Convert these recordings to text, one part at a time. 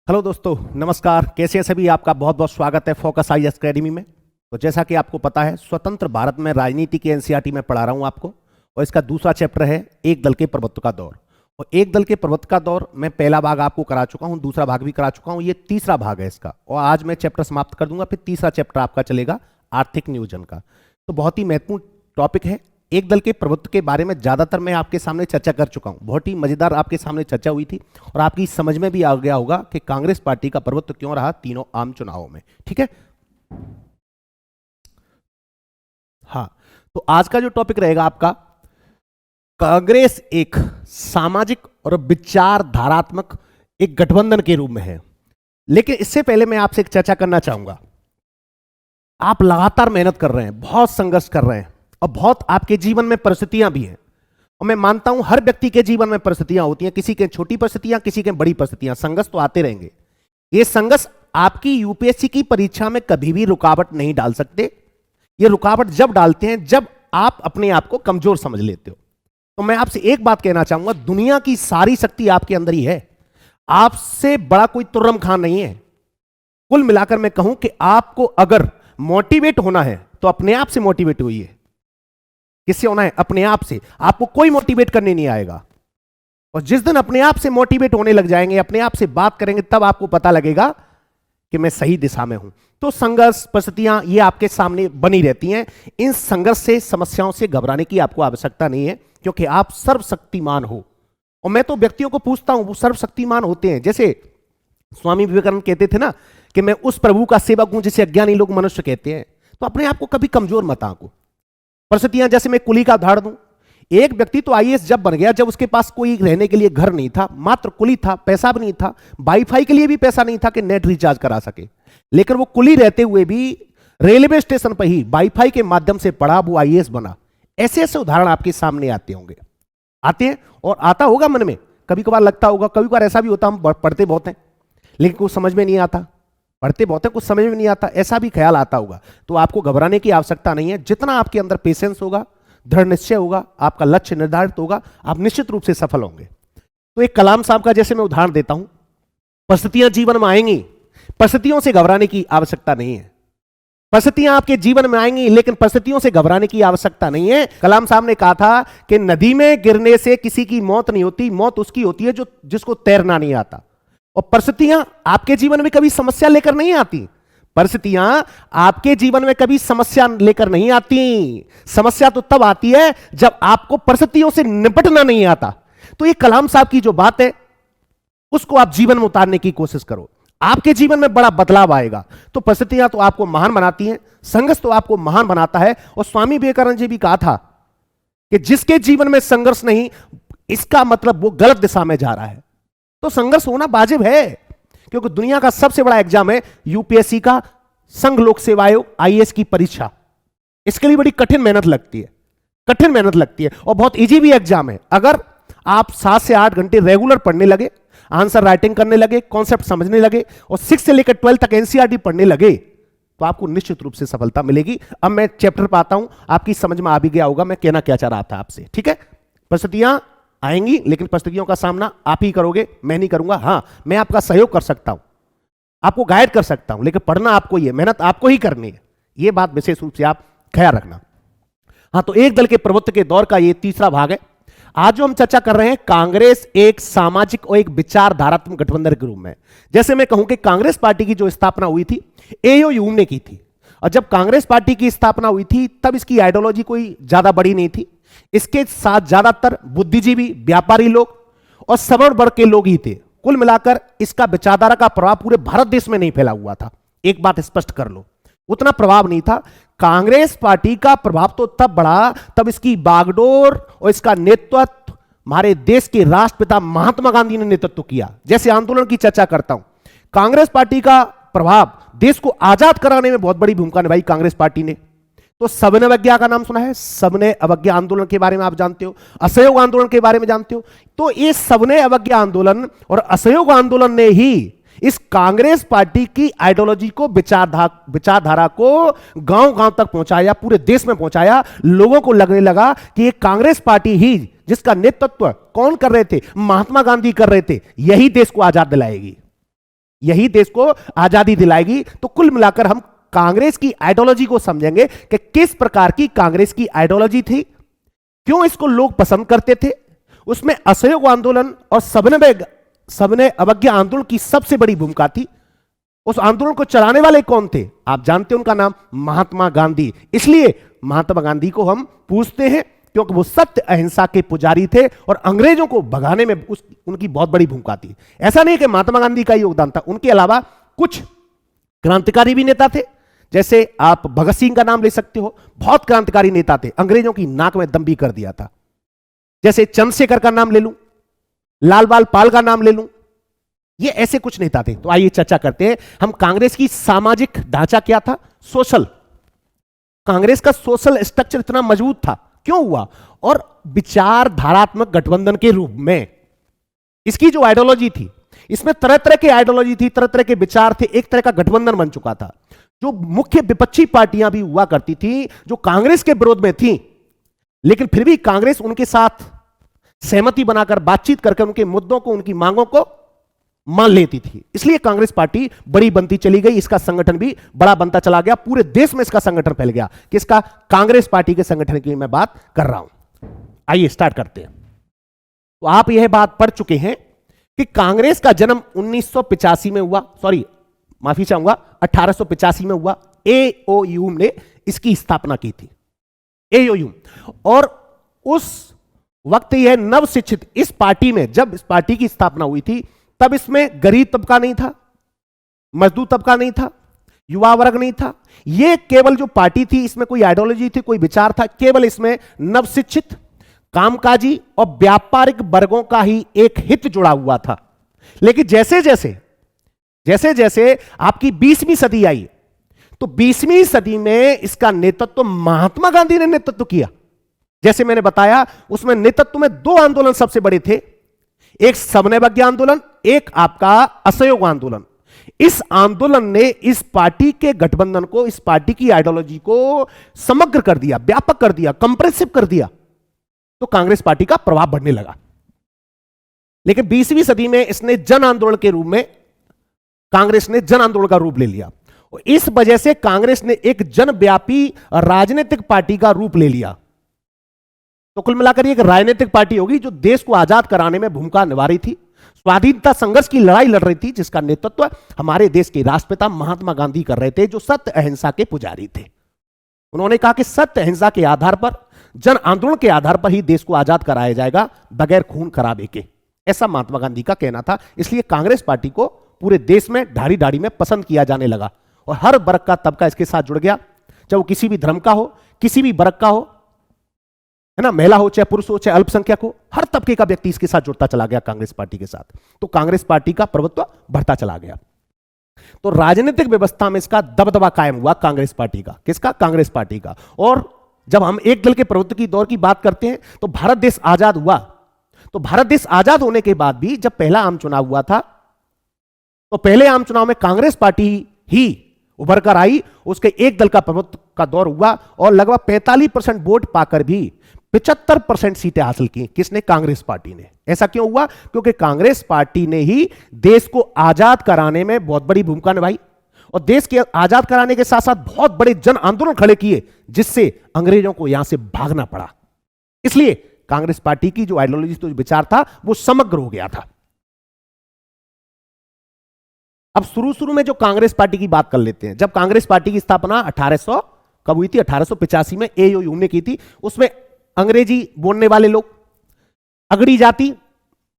Hello दोस्तों, नमस्कार। कैसे हैं सभी? आपका बहुत बहुत स्वागत है फोकस आईएएस अकेडमी में। तो जैसा कि आपको पता है, स्वतंत्र भारत में राजनीति के एनसीईआरटी में पढ़ा रहा हूं आपको, और इसका दूसरा चैप्टर है एक दल के प्रभुत्व का दौर। और एक दल के प्रभुत्व का दौर में पहला भाग आपको करा चुका हूं, दूसरा भाग भी करा चुका हूं, ये तीसरा भाग है इसका। और आज मैं चैप्टर समाप्त कर दूंगा, फिर तीसरा चैप्टर आपका चलेगा आर्थिक नियोजन का। तो बहुत ही महत्वपूर्ण टॉपिक है। एक दल के प्रभुत्व के बारे में ज्यादातर मैं आपके सामने चर्चा कर चुका हूं, बहुत ही मजेदार आपके सामने चर्चा हुई थी, और आपकी समझ में भी आ गया होगा कि कांग्रेस पार्टी का प्रभुत्व क्यों रहा तीनों आम चुनावों में। ठीक है, हाँ। तो आज का जो टॉपिक रहेगा आपका, कांग्रेस एक सामाजिक और विचारधारात्मक एक गठबंधन के रूप में है। लेकिन इससे पहले मैं आपसे एक चर्चा करना चाहूंगा। आप लगातार मेहनत कर रहे हैं, बहुत संघर्ष कर रहे हैं, और बहुत आपके जीवन में परिस्थितियां भी हैं। और मैं मानता हूं हर व्यक्ति के जीवन में परिस्थितियां होती हैं, किसी के छोटी परिस्थितियां, किसी के बड़ी परिस्थितियां। संघर्ष तो आते रहेंगे। ये संघर्ष आपकी यूपीएससी की परीक्षा में कभी भी रुकावट नहीं डाल सकते। ये रुकावट जब डालते हैं जब आप अपने आप को कमजोर समझ लेते हो। तो मैं आपसे एक बात कहना चाहूंगा, दुनिया की सारी शक्ति आपके अंदर ही है। आपसे बड़ा कोई तुर्रम खान नहीं है। कुल मिलाकर मैं कहूं कि आपको अगर मोटिवेट होना है तो अपने आप से मोटिवेट होइए। किससे होना है? अपने आप से। आपको कोई मोटिवेट करने नहीं आएगा। और जिस दिन अपने आप से मोटिवेट होने लग जाएंगे, अपने आप से बात करेंगे, तब आपको पता लगेगा कि मैं सही दिशा में हूं। तो संघर्ष, परिस्थितियां ये आपके सामने बनी रहती हैं। इन संघर्ष से, समस्याओं से घबराने की आपको आवश्यकता नहीं है, क्योंकि आप सर्वशक्तिमान हो। और मैं तो व्यक्तियों को पूछता हूं, वो सर्वशक्तिमान होते हैं। जैसे स्वामी विवेकानंद कहते थे ना कि मैं उस प्रभु का सेवक हूं जिसे अज्ञानी लोग मनुष्य कहते हैं। तो अपने आप को कभी कमजोर मत आंको। परिस्थितियां, जैसे मैं कुली का उदाहरण दूं। एक व्यक्ति तो आईएएस जब बन गया जब उसके पास कोई रहने के लिए घर नहीं था, मात्र कुली था, पैसा भी नहीं था, वाईफाई के लिए भी पैसा नहीं था कि नेट रिचार्ज करा सके। लेकिन वो कुली रहते हुए भी रेलवे स्टेशन पर ही वाईफाई के माध्यम से पढ़ा, वो आईएएस बना। ऐसे ऐसे उदाहरण आपके सामने आते होंगे, आते हैं, और आता होगा मन में। कभी कभार लगता होगा, कभी कभार ऐसा भी होता हम पढ़ते बहुत हैं लेकिन कुछ समझ में नहीं आता, पढ़ते बहुत है कुछ समझ में नहीं आता, ऐसा भी ख्याल आता होगा। तो आपको घबराने की आवश्यकता नहीं है। जितना आपके अंदर पेशेंस होगा, दृढ़ निश्चय होगा, आपका लक्ष्य निर्धारित होगा, आप निश्चित रूप से सफल होंगे। तो एक कलाम साहब का जैसे मैं उदाहरण देता हूं, परिस्थितियां जीवन में आएंगी, परिस्थितियों से घबराने की आवश्यकता नहीं है। परिस्थितियां आपके जीवन में आएंगी, लेकिन परिस्थितियों से घबराने की आवश्यकता नहीं है। कलाम साहब ने कहा था कि नदी में गिरने से किसी की मौत नहीं होती, मौत उसकी होती है जो जिसको तैरना नहीं आता। और परिस्थितियां आपके जीवन में कभी समस्या लेकर नहीं आती। परिस्थितियां आपके जीवन में कभी समस्या लेकर नहीं आती। समस्या तो तब आती है जब आपको परिस्थितियों से निपटना नहीं आता। तो ये कलाम साहब की जो बात है, उसको आप जीवन में उतारने की कोशिश करो, आपके जीवन में बड़ा बदलाव आएगा। तो परिस्थितियां तो आपको महान बनाती हैं, संघर्ष तो आपको महान बनाता है। और स्वामी विवेकानंद जी भी कहा था कि जिसके जीवन में संघर्ष नहीं, इसका मतलब वो गलत दिशा में जा रहा है। तो संघर्ष होना वाजिब है, क्योंकि दुनिया का सबसे बड़ा एग्जाम है यूपीएससी का, संघ लोक सेवा आयोग आईएएस की परीक्षा। इसके लिए बड़ी कठिन मेहनत लगती है, कठिन मेहनत लगती है, और बहुत इजी भी एग्जाम है। अगर आप 7 से 8 घंटे रेगुलर पढ़ने लगे, आंसर राइटिंग करने लगे, कॉन्सेप्ट समझने लगे, और 6 से लेकर 12 तक एनसीईआरटी पढ़ने लगे, तो आपको निश्चित रूप से सफलता मिलेगी। अब मैं चैप्टर पर आता हूं, आपकी समझ में आ भी गया होगा मैं कहना क्या चाह रहा था आपसे। ठीक है, परिस्थितियां आएंगी, लेकिन परिस्थितियों का सामना आप ही करोगे, मैं नहीं करूंगा। हां, मैं आपका सहयोग कर सकता हूं, आपको गाइड कर सकता हूं, लेकिन पढ़ना आपको ही है, मेहनत आपको ही करनी है। यह बात विशेष रूप से आप ख्याल रखना। हां, तो एक दल के प्रभुत्व के दौर का यह तीसरा भाग है। आज जो हम चर्चा कर रहे हैं, कांग्रेस एक सामाजिक और एक विचारधारात्मक गठबंधन के रूप में। जैसे मैं कहूं कि कांग्रेस पार्टी की जो स्थापना हुई थी, एओ ह्यूम ने की थी। और जब कांग्रेस पार्टी की स्थापना हुई थी, तब इसकी आइडियोलॉजी कोई ज्यादा बड़ी नहीं थी। इसके साथ ज्यादातर बुद्धिजीवी, व्यापारी लोग और सवर्ण वर्ग के लोग ही थे। कुल मिलाकर इसका विचारधारा का प्रभाव पूरे भारत देश में नहीं फैला हुआ था। एक बात स्पष्ट कर लो, उतना प्रभाव नहीं था। कांग्रेस पार्टी का प्रभाव तो तब बढ़ा, तब इसकी बागडोर और इसका नेतृत्व हमारे देश के राष्ट्रपिता महात्मा गांधी ने नेतृत्व किया। जैसे आंदोलन की चर्चा करता हूं, कांग्रेस पार्टी का प्रभाव देश को आजाद कराने में बहुत बड़ी भूमिका निभाई कांग्रेस पार्टी ने। तो सविनय अवज्ञा का नाम सुना है? सविनय अवज्ञा आंदोलन के बारे में आप जानते हो, असहयोग आंदोलन के बारे में जानते हो। तो ये सविनय अवज्ञा आंदोलन और असहयोग आंदोलन ने ही इस कांग्रेस पार्टी की आइडियोलॉजी को, विचारधारा को गांव गांव तक पहुंचाया, पूरे देश में पहुंचाया। लोगों को लगने लगा कि ये कांग्रेस पार्टी ही, जिसका नेतृत्व कौन कर रहे थे? महात्मा गांधी कर रहे थे, यही देश को आजाद दिलाएगी। यही देश को आजादी दिलाएगी। तो कुल मिलाकर हम कांग्रेस की आइडियोलॉजी को समझेंगे कि किस प्रकार की कांग्रेस की आइडियोलॉजी थी, क्यों इसको लोग पसंद करते थे, उसमें असहयोग आंदोलन और सबने अवज्ञा आंदोलन की सबसे बड़ी भूमिका थी। उस आंदोलन को चलाने वाले कौन थे, आप जानते हैं, उनका नाम महात्मा गांधी। इसलिए महात्मा गांधी को हम पूछते हैं क्योंकि वो सत्य अहिंसा के पुजारी थे और अंग्रेजों को भगाने में उनकी बहुत बड़ी भूमिका थी। ऐसा नहीं कि महात्मा गांधी का योगदान था, उनके अलावा कुछ क्रांतिकारी भी नेता थे, जैसे आप भगत सिंह का नाम ले सकते हो, बहुत क्रांतिकारी नेता थे, अंग्रेजों की नाक में दम भी कर दिया था। जैसे चंद्रशेखर का नाम ले लूं, लाल बाल पाल का नाम ले लूं, ये ऐसे कुछ नेता थे। तो आइए चर्चा करते हैं हम कांग्रेस की सामाजिक ढांचा क्या था, सोशल। कांग्रेस का सोशल स्ट्रक्चर इतना मजबूत था, क्यों हुआ, और विचारधारात्मक गठबंधन के रूप में इसकी जो आइडियोलॉजी थी, इसमें तरह तरह की आइडियोलॉजी थी, तरह तरह के विचार थे, एक तरह का गठबंधन बन चुका था। जो मुख्य विपक्षी पार्टियां भी हुआ करती थी जो कांग्रेस के विरोध में थी, लेकिन फिर भी कांग्रेस उनके साथ सहमति बनाकर बातचीत करके उनके मुद्दों को, उनकी मांगों को मान लेती थी। इसलिए कांग्रेस पार्टी बड़ी बनती चली गई, इसका संगठन भी बड़ा बनता चला गया, पूरे देश में इसका संगठन फैल गया। किसका, कांग्रेस पार्टी के संगठन की मैं बात कर रहा हूं। आइए स्टार्ट करते हैं। तो आप यह बात पढ़ चुके हैं कि कांग्रेस का जन्म 1985 में हुआ, सॉरी माफी चाहूंगा 1885 में हुआ। एओयू ने इसकी स्थापना की थी, एओयू। और उस वक्त यह नव शिक्षित इस पार्टी में, जब इस पार्टी की स्थापना हुई थी, तब इसमें गरीब तबका नहीं था, मजदूर तबका नहीं था, युवा वर्ग नहीं था। यह केवल जो पार्टी थी, इसमें कोई आइडियोलॉजी थी, कोई विचार था, केवल इसमें नवशिक्षित, कामकाजी और व्यापारिक वर्गों का ही एक हित जुड़ा हुआ था। लेकिन जैसे जैसे आपकी 20वीं सदी आई, तो 20वीं सदी में इसका नेतृत्व महात्मा गांधी ने नेतृत्व किया। जैसे मैंने बताया, उसमें नेतृत्व में दो आंदोलन सबसे बड़े थे, एक समन्वय आंदोलन, एक आपका असहयोग आंदोलन। इस आंदोलन ने इस पार्टी के गठबंधन को, इस पार्टी की आइडियोलॉजी को समग्र कर दिया, व्यापक कर दिया, कंप्रेसिव कर दिया। तो कांग्रेस पार्टी का प्रभाव बढ़ने लगा। लेकिन 20वीं सदी में इसने जन आंदोलन के रूप में, कांग्रेस ने जन आंदोलन का रूप ले लिया। और इस वजह से कांग्रेस ने एक जनव्यापी राजनीतिक पार्टी का रूप ले लिया। तो कुल मिलाकर एक राजनीतिक पार्टी होगी जो देश को आजाद कराने में भूमिका निभा रही थी, स्वाधीनता संघर्ष की लड़ाई लड़ रही थी, जिसका नेतृत्व हमारे देश के राष्ट्रपिता महात्मा गांधी कर रहे थे, जो सत्य अहिंसा के पुजारी थे। उन्होंने कहा कि सत्य अहिंसा के आधार पर, जन आंदोलन के आधार पर ही देश को आजाद कराया जाएगा, बगैर खून खराबे के। ऐसा महात्मा गांधी का कहना था। इसलिए कांग्रेस पार्टी को पूरे देश में ढाड़ी ढाड़ी में पसंद किया जाने लगा और हर वर्ग का तबका इसके साथ जुड़ गया, चाहे वो किसी भी धर्म का हो, किसी भी वर्ग का हो, है ना, महिला हो चाहे पुरुष हो चाहे अल्पसंख्यक हो, हर तबके का व्यक्ति इसके साथ जुड़ता चला गया कांग्रेस पार्टी के साथ। तो कांग्रेस पार्टी का प्रभुत्व बढ़ता चला गया। तो राजनीतिक व्यवस्था में इसका दबदबा कायम हुआ कांग्रेस पार्टी का। किसका, कांग्रेस पार्टी का। और जब हम एक दल के प्रभुत्व की दौर की बात करते हैं, तो भारत देश आजाद हुआ। तो भारत देश आजाद होने के बाद भी जब पहला आम चुनाव हुआ था, तो पहले आम चुनाव में कांग्रेस पार्टी ही उभर कर आई, उसके एक दल का प्रभुत्व का दौर हुआ और लगभग 45% वोट पाकर भी 75% सीटें हासिल की। किसने, कांग्रेस पार्टी ने। ऐसा क्यों हुआ, क्योंकि कांग्रेस पार्टी ने ही देश को आजाद कराने में बहुत बड़ी भूमिका निभाई और देश के आजाद कराने के साथ साथ बहुत बड़े जन आंदोलन खड़े किए, जिससे अंग्रेजों को यहां से भागना पड़ा। इसलिए कांग्रेस पार्टी की जो आइडियोलॉजी, जो विचार था, वो समग्र हो गया था। अब शुरू में जो कांग्रेस पार्टी की बात कर लेते हैं। जब कांग्रेस पार्टी की स्थापना 1800 कब हुई थी, 1885 में एओयू ने की थी। उसमें अंग्रेजी बोलने वाले लोग, अगड़ी जाति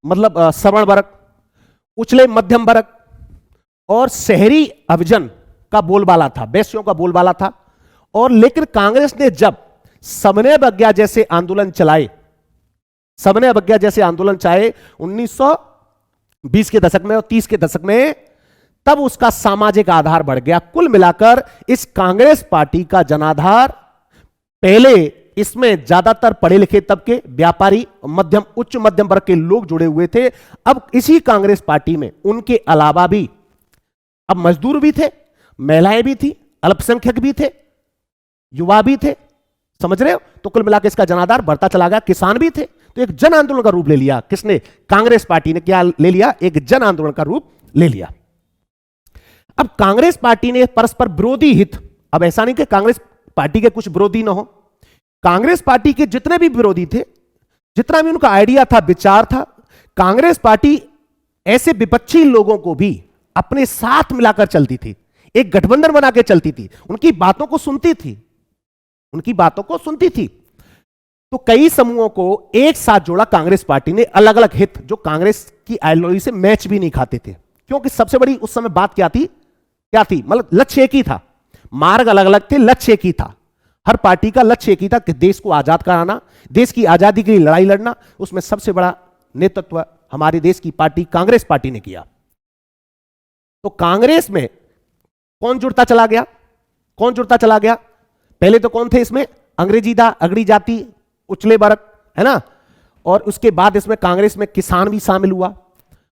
मतलब सवर्ण वर्ग, उछले मध्यम वर्ग और शहरी अभिजन का बोलबाला था, वैश्यों का बोलबाला था। और लेकिन कांग्रेस ने जब समन्वय अवज्ञा जैसे आंदोलन चलाए, 1920 के दशक में और 30 के दशक में, तब उसका सामाजिक आधार बढ़ गया। कुल मिलाकर इस कांग्रेस पार्टी का जनाधार, पहले इसमें ज्यादातर पढ़े लिखे तबके, व्यापारी, मध्यम, उच्च मध्यम वर्ग के लोग जुड़े हुए थे। अब इसी कांग्रेस पार्टी में उनके अलावा भी अब मजदूर भी थे, महिलाएं भी थी, अल्पसंख्यक भी थे, युवा भी थे। समझ रहे हो? तो कुल मिलाकर इसका जनाधार बढ़ता चला गया। किसान भी थे। तो एक जन आंदोलन का रूप ले लिया। किसने, कांग्रेस पार्टी ने क्या ले लिया, एक जन आंदोलन का रूप ले लिया। अब कांग्रेस पार्टी ने परस्पर विरोधी हित, अब ऐसा नहीं कि कांग्रेस पार्टी के कुछ विरोधी ना हो, कांग्रेस पार्टी के जितने भी विरोधी थे, जितना भी उनका आइडिया था, विचार था, कांग्रेस पार्टी ऐसे विपक्षी लोगों को भी अपने साथ मिलाकर चलती थी, एक गठबंधन बना के चलती थी, उनकी बातों को सुनती थी, उनकी बातों को सुनती थी। तो कई समूहों को एक साथ जोड़ा कांग्रेस पार्टी ने, अलग अलग हित जो कांग्रेस की आइडियोलॉजी से मैच भी नहीं खाते थे, क्योंकि सबसे बड़ी उस समय बात क्या थी, मतलब लक्ष्य एक ही था, मार्ग अलग अलग थे, लक्ष्य एक ही था। हर पार्टी का लक्ष्य एक ही था कि देश को आजाद कराना, देश की आजादी के लिए लड़ाई लड़ना। उसमें सबसे बड़ा नेतृत्व हमारे देश की पार्टी कांग्रेस पार्टी ने किया। तो कांग्रेस में कौन जुड़ता चला गया, कौन जुड़ता चला गया? पहले तो कौन थे इसमें? अगड़ी जाति, उचले वर्ग, है ना। और उसके बाद इसमें कांग्रेस में किसान भी शामिल हुआ,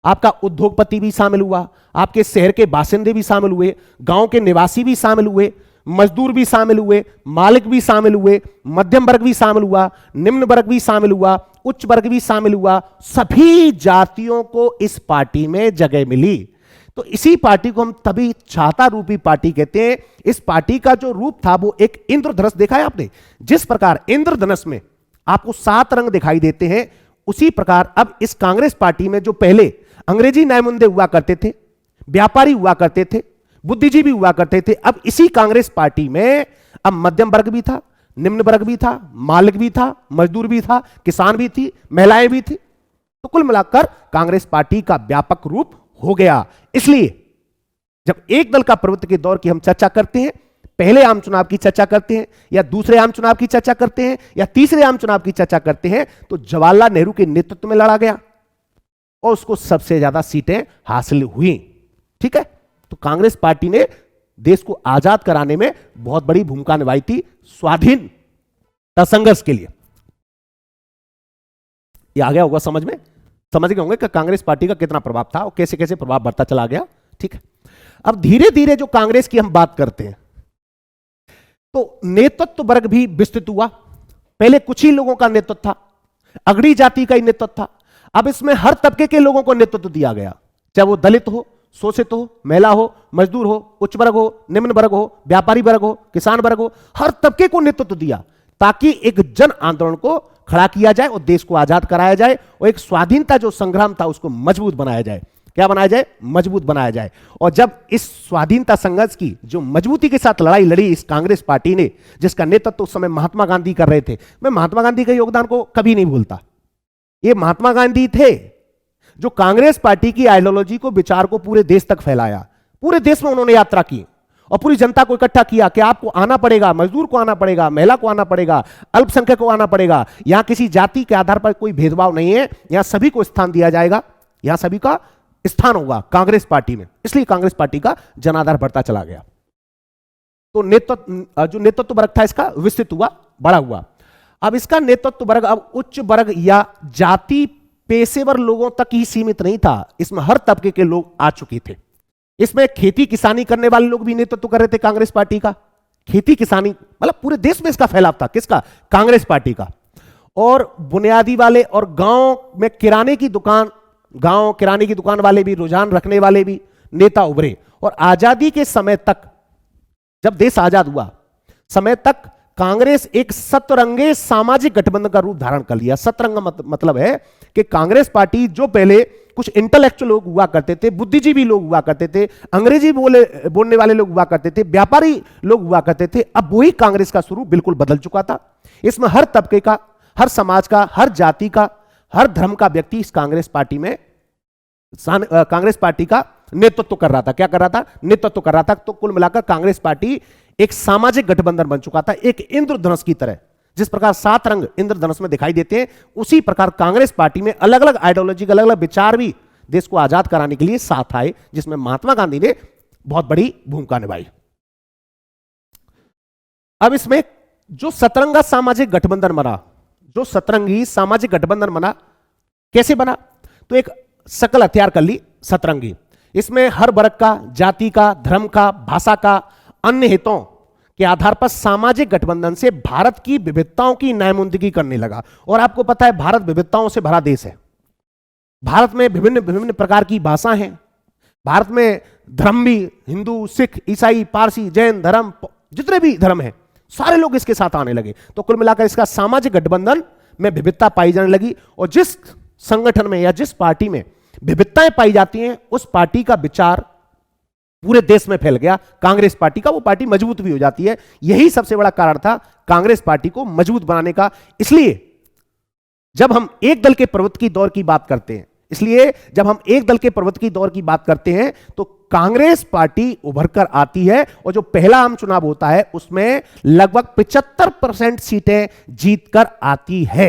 आपका उद्योगपति भी शामिल हुआ, आपके शहर के बासिंदे भी शामिल हुए, गांव के निवासी भी शामिल हुए, मजदूर भी शामिल हुए, मालिक भी शामिल हुए, मध्यम वर्ग भी शामिल हुआ, निम्न वर्ग भी शामिल हुआ, उच्च वर्ग भी शामिल हुआ। सभी जातियों को इस पार्टी में जगह मिली। तो इसी पार्टी को हम तभी छाता रूपी पार्टी कहते हैं। इस पार्टी का जो रूप था वो एक इंद्रधनुष, देखा है आपने? जिस प्रकार इंद्रधनुष में आपको 7 रंग दिखाई देते हैं, उसी प्रकार अब इस कांग्रेस पार्टी में जो पहले अंग्रेजी न्यायमुंदे हुआ करते थे, व्यापारी हुआ करते थे, बुद्धिजीवी हुआ करते थे, अब इसी कांग्रेस पार्टी में अब मध्यम वर्ग भी था, निम्न वर्ग भी था, मालिक भी था, मजदूर भी था, किसान भी थी, महिलाएं भी थी। तो कुल मिलाकर कांग्रेस पार्टी का व्यापक रूप हो गया। इसलिए जब एक दल का प्रभुत्व के दौर की हम चर्चा करते हैं, पहले आम चुनाव की चर्चा करते हैं या दूसरे आम चुनाव की चर्चा करते हैं या तीसरे आम चुनाव की चर्चा करते हैं, तो जवाहरलाल नेहरू के नेतृत्व में लड़ा गया और उसको सबसे ज्यादा सीटें हासिल हुई। ठीक है, तो कांग्रेस पार्टी ने देश को आजाद कराने में बहुत बड़ी भूमिका निभाई थी, स्वाधीनता संघर्ष के लिए। ये आ गया होगा समझ में, समझ गए होंगे कि कांग्रेस पार्टी का कितना प्रभाव था और कैसे कैसे प्रभाव बढ़ता चला गया। ठीक है, अब धीरे धीरे जो कांग्रेस की हम बात करते हैं, तो नेतृत्व वर्ग भी विस्तृत हुआ। पहले कुछ ही लोगों का नेतृत्व था, अगड़ी जाति का ही नेतृत्व था। अब इसमें हर तबके के लोगों को नेतृत्व दिया गया, चाहे वो दलित हो, शोषित हो, महिला हो, मजदूर हो, उच्च वर्ग हो, निम्न वर्ग हो, व्यापारी वर्ग हो, किसान वर्ग हो, हर तबके को नेतृत्व दिया ताकि एक जन आंदोलन को खड़ा किया जाए और देश को आजाद कराया जाए और एक स्वाधीनता जो संग्राम था उसको मजबूत बनाया जाए। क्या बनाया जाए? मजबूत बनाया जाए। और जब इस स्वाधीनता संघर्ष की जो मजबूती के साथ लड़ाई लड़ी इस कांग्रेस पार्टी ने, जिसका नेतृत्व उस समय महात्मा गांधी कर रहे थे, मैं महात्मा गांधी के योगदान को कभी नहीं भूलता। ये महात्मा गांधी थे जो कांग्रेस पार्टी की आइडियोलॉजी को, विचार को पूरे देश तक फैलाया। पूरे देश में उन्होंने यात्रा की और पूरी जनता को इकट्ठा किया कि आपको आना पड़ेगा, मजदूर को आना पड़ेगा, महिला को आना पड़ेगा, अल्पसंख्यक को आना पड़ेगा। यहां किसी जाति के आधार पर कोई भेदभाव नहीं है, यहां सभी को स्थान दिया जाएगा, यहां सभी का स्थान होगा कांग्रेस पार्टी में। इसलिए कांग्रेस पार्टी का जनाधार बढ़ता चला गया। तो जो नेतृत्व वर्ग था इसका विस्तृत हुआ, बड़ा हुआ। अब इसका नेतृत्व वर्ग अब उच्च वर्ग या जाति पेशेवर लोगों तक ही सीमित नहीं था, इसमें हर तबके के लोग आ चुके थे। इसमें खेती किसानी करने वाले लोग भी नेतृत्व कर रहे थे कांग्रेस पार्टी का। खेती किसानी मतलब पूरे देश में इसका फैलाव था, किसका? कांग्रेस पार्टी का। और बुनियादी वाले और गांव में किराने की दुकान, गांव किराने की दुकान वाले भी, रुझान रखने वाले भी नेता उभरे। और आजादी के समय तक, जब देश आजाद हुआ समय तक, कांग्रेस एक सतरंगे सामाजिक गठबंधन का रूप धारण कर लिया। सतरंग मतलब है कि कांग्रेस पार्टी जो पहले कुछ इंटेलेक्चुअल लोग हुआ करते थे, बुद्धिजीवी लोग हुआ करते थे, अंग्रेजी बोलने वाले लोग हुआ करते थे, व्यापारी लोग हुआ करते थे, अब वही कांग्रेस का स्वरूप बिल्कुल बदल चुका था। इसमें हर तबके का, हर समाज का, हर जाति का, हर धर्म का व्यक्ति इस कांग्रेस पार्टी में, कांग्रेस पार्टी का नेतृत्व कर रहा था। क्या कर रहा था? नेतृत्व कर रहा था। तो कुल मिलाकर कांग्रेस पार्टी एक सामाजिक गठबंधन बन चुका था, एक इंद्रधनुष की तरह। जिस प्रकार 7 रंग इंद्रधनुष में दिखाई देते हैं, उसी प्रकार कांग्रेस पार्टी में अलग अलग आइडियोलॉजी, अलग अलग विचार भी देश को आजाद कराने के लिए साथ आए, जिसमें महात्मा गांधी ने बहुत बड़ी भूमिका निभाई। अब इसमें जो सतरंगा सामाजिक गठबंधन बना, जो सतरंगी सामाजिक गठबंधन बना, कैसे बना? तो एक सकल हथियार कर ली सतरंगी। इसमें हर वर्ग का, जाति का, धर्म का, भाषा का, अन्य हितों के आधार पर सामाजिक गठबंधन से भारत की विविधताओं की नुमाइंदगी करने लगा। और आपको पता है भारत विविधताओं से भरा देश है। भारत में विभिन्न विभिन्न प्रकार की भाषा हैं, भारत में धर्म भी, हिंदू, सिख, ईसाई, पारसी, जैन धर्म, जितने भी धर्म हैं, सारे लोग इसके साथ आने लगे। तो कुल मिलाकर इसका सामाजिक गठबंधन में विविधता पाई जाने लगी, और जिस संगठन में या जिस पार्टी में विविधताएं पाई जाती हैं, उस पार्टी का विचार पूरे देश में फैल गया। कांग्रेस पार्टी का, वो पार्टी मजबूत भी हो जाती है। यही सबसे बड़ा कारण था कांग्रेस पार्टी को मजबूत बनाने का। इसलिए जब हम एक दल के प्रवृत्ति की दौर की बात करते हैं, तो कांग्रेस पार्टी उभर कर आती है, और जो पहला आम चुनाव होता है उसमें लगभग 75% सीटें जीतकर आती है।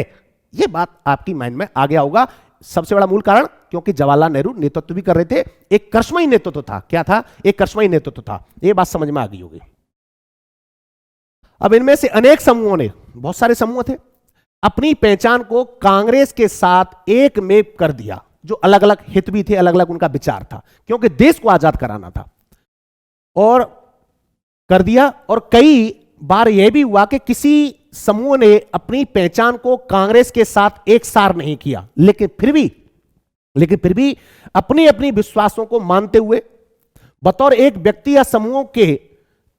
यह बात आपकी माइंड में आ गया होगा। सबसे बड़ा मूल कारण, क्योंकि जवाहरलाल नेहरू नेतृत्व भी कर रहे थे, एक करिश्माई नेतृत्व था। क्या था? एक करिश्माई नेतृत्व था। यह बात समझ में आ गई होगी। अब इनमें से अनेक समूहों ने, बहुत सारे समूह थे, अपनी पहचान को कांग्रेस के साथ एक में कर दिया, जो अलग अलग हित भी थे, अलग अलग उनका विचार था, क्योंकि देश को आजाद कराना था, और कर दिया। और कई बार यह भी हुआ कि किसी समूह ने अपनी पहचान को कांग्रेस के साथ एक सार नहीं किया, लेकिन फिर भी अपनी अपनी विश्वासों को मानते हुए बतौर एक व्यक्ति या समूह के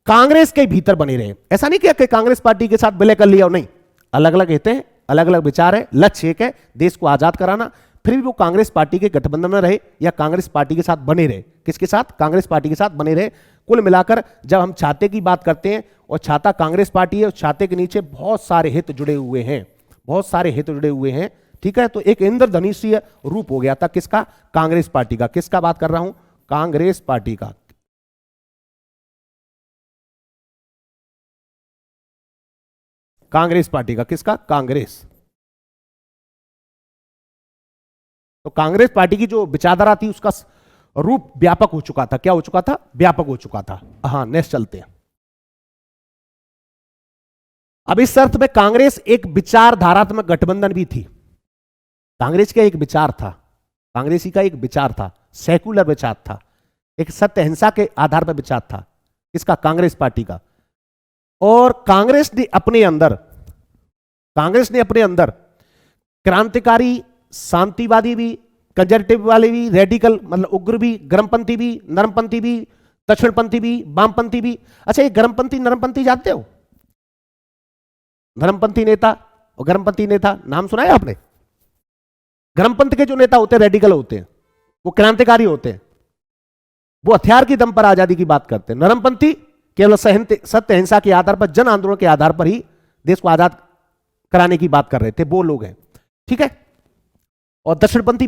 कांग्रेस के भीतर बने रहे। ऐसा नहीं किया कि कांग्रेस पार्टी के साथ विलय कर लिया, और नहीं, अलग अलग हित हैं, अलग अलग विचार है, लक्ष्य एक है, देश को आजाद कराना। फिर भी वो कांग्रेस पार्टी के गठबंधन में रहे या कांग्रेस पार्टी के साथ बने रहे। किसके साथ? कांग्रेस पार्टी के साथ बने रहे। कुल मिलाकर जब हम छाते की बात करते हैं, और छाता कांग्रेस पार्टी है, उस छाते के नीचे बहुत सारे हित जुड़े हुए हैं, ठीक है। तो एक इंद्रधनुषीय रूप हो गया था किसका? कांग्रेस पार्टी का। किसका बात कर रहा हूं? कांग्रेस पार्टी का। कांग्रेस पार्टी का। किसका? कांग्रेस। तो कांग्रेस पार्टी की जो विचारधारा थी, उसका रूप व्यापक हो चुका था। क्या हो चुका था? व्यापक हो चुका था। हाँ, नेक्स्ट चलते हैं। अब इस अर्थ में कांग्रेस एक विचारधारात्मक गठबंधन भी थी। कांग्रेस का एक विचार था, कांग्रेसी का एक विचार था, सेकुलर विचार था, एक सत्य अहिंसा के आधार पर विचार था। इसका? कांग्रेस पार्टी का। और कांग्रेस ने अपने अंदर क्रांतिकारी, शांतिवादी भी, कंजर्वेटिव वाले भी, रेडिकल मतलब उग्र भी, गर्मपंथी भी, नरमपंथी भी, दक्षिणपंथी भी, वामपंथी भी। अच्छा, ये गर्मपंथी नरमपंथी जानते हो? धर्मपंथी नेता और गर्मपंथी नेता नाम सुना है आपने? गर्मपंथ के जो नेता होते हैं, रेडिकल होते हैं, वो क्रांतिकारी होते हैं, वो हथियार की दम पर आजादी की बात करते हैं। नरमपंथी केवल सत्य अहिंसा के आधार पर, जन आंदोलन के आधार पर ही देश को आजाद कराने की बात कर रहे थे, वो लोग हैं, ठीक है। और दक्षिणपंथी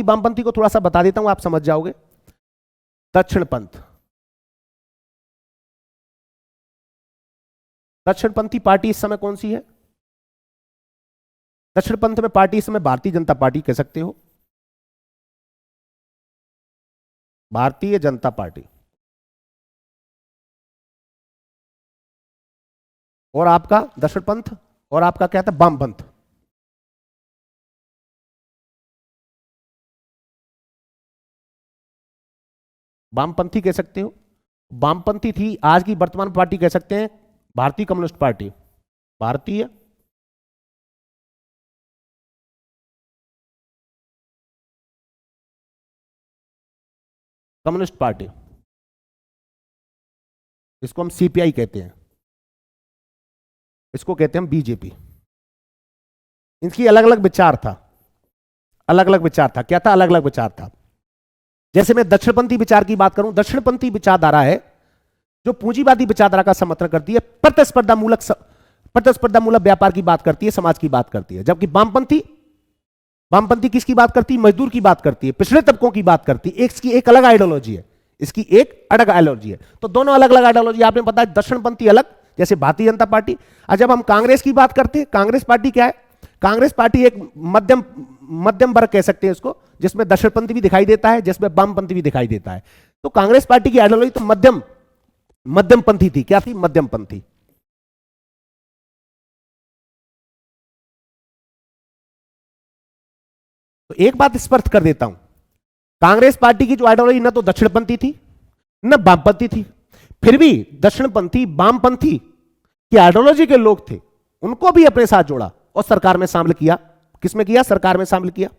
वामपंथी को थोड़ा सा बता देता हूं, आप समझ जाओगे। दक्षिणपंथी पार्टी इस समय कौन सी है? दक्षिणपंथ में पार्टी इस समय भारतीय जनता पार्टी कह सकते हो, भारतीय जनता पार्टी। और आपका दक्षिणपंथ, और आपका क्या था? वामपंथ। वामपंथी कह सकते हो। वामपंथी थी, आज की वर्तमान पार्टी कह सकते हैं भारतीय कम्युनिस्ट पार्टी, भारतीय कम्युनिस्ट पार्टी, इसको हम सीपीआई कहते हैं, इसको कहते हैं हम बीजेपी। इनकी अलग अलग विचार था, क्या था? अलग अलग विचार था। जैसे मैं दक्षिणपंथी विचार की बात करूं, दक्षिणपंथी विचारधारा है जो पूंजीवादी विचारधारा का समर्थन करती है, प्रतिस्पर्धा मूलक व्यापार की बात करती है, समाज की बात करती है। जबकि वामपंथी किसकी बात करती है? मजदूर की बात करती है, पिछड़े तबकों की बात करती है। इसकी एक अलग आइडियोलॉजी है, इसकी एक अलग आइडियोलॉजी है। तो दोनों अलग अलग आइडियोलॉजी आपने पता है। दक्षिणपंथी अलग, जैसे भारतीय जनता पार्टी। और जब हम कांग्रेस की बात करते हैं, कांग्रेस पार्टी क्या है? कांग्रेस पार्टी एक मध्यम वर्ग कह सकते हैं इसको, जिसमें दक्षिणपंथी भी दिखाई देता है, जिसमें वामपंथी भी दिखाई देता है। तो कांग्रेस पार्टी की आइडियोलॉजी तो मध्यमपंथी थी। क्या थी? मध्यमपंथी। तो एक बात स्पष्ट कर देता हूं, कांग्रेस पार्टी की जो आइडियोलॉजी न तो दक्षिणपंथी थी न वामपंथी थी, फिर भी दक्षिणपंथी वामपंथी की आइडियोलॉजी के लोग थे, उनको भी अपने साथ जोड़ा और सरकार में शामिल किया। किसमें किया? सरकार में शामिल किया।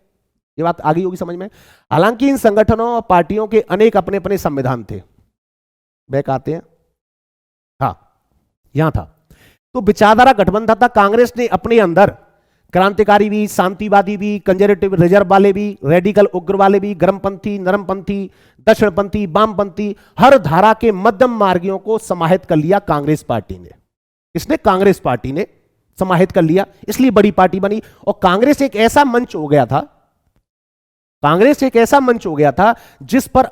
ये बात आ गई होगी समझ में। हालांकि इन संगठनों और पार्टियों के अनेक अपने अपने संविधान थे। बैक आते हैं, हाँ यहां था। तो विचारधारा गठबंधन था। कांग्रेस ने अपने अंदर क्रांतिकारी भी, शांतिवादी भी, कंजर्वेटिव रिजर्व वाले भी, रेडिकल उग्र वाले भी, गर्मपंथी, नरमपंथी, दक्षिणपंथी, वामपंथी, हर धारा के मध्यम मार्गियों को समाहित कर लिया कांग्रेस पार्टी ने। इसने कांग्रेस पार्टी ने समाहित कर लिया, इसलिए बड़ी पार्टी बनी। और कांग्रेस एक ऐसा मंच हो गया था, कांग्रेस एक ऐसा मंच हो गया था जिस पर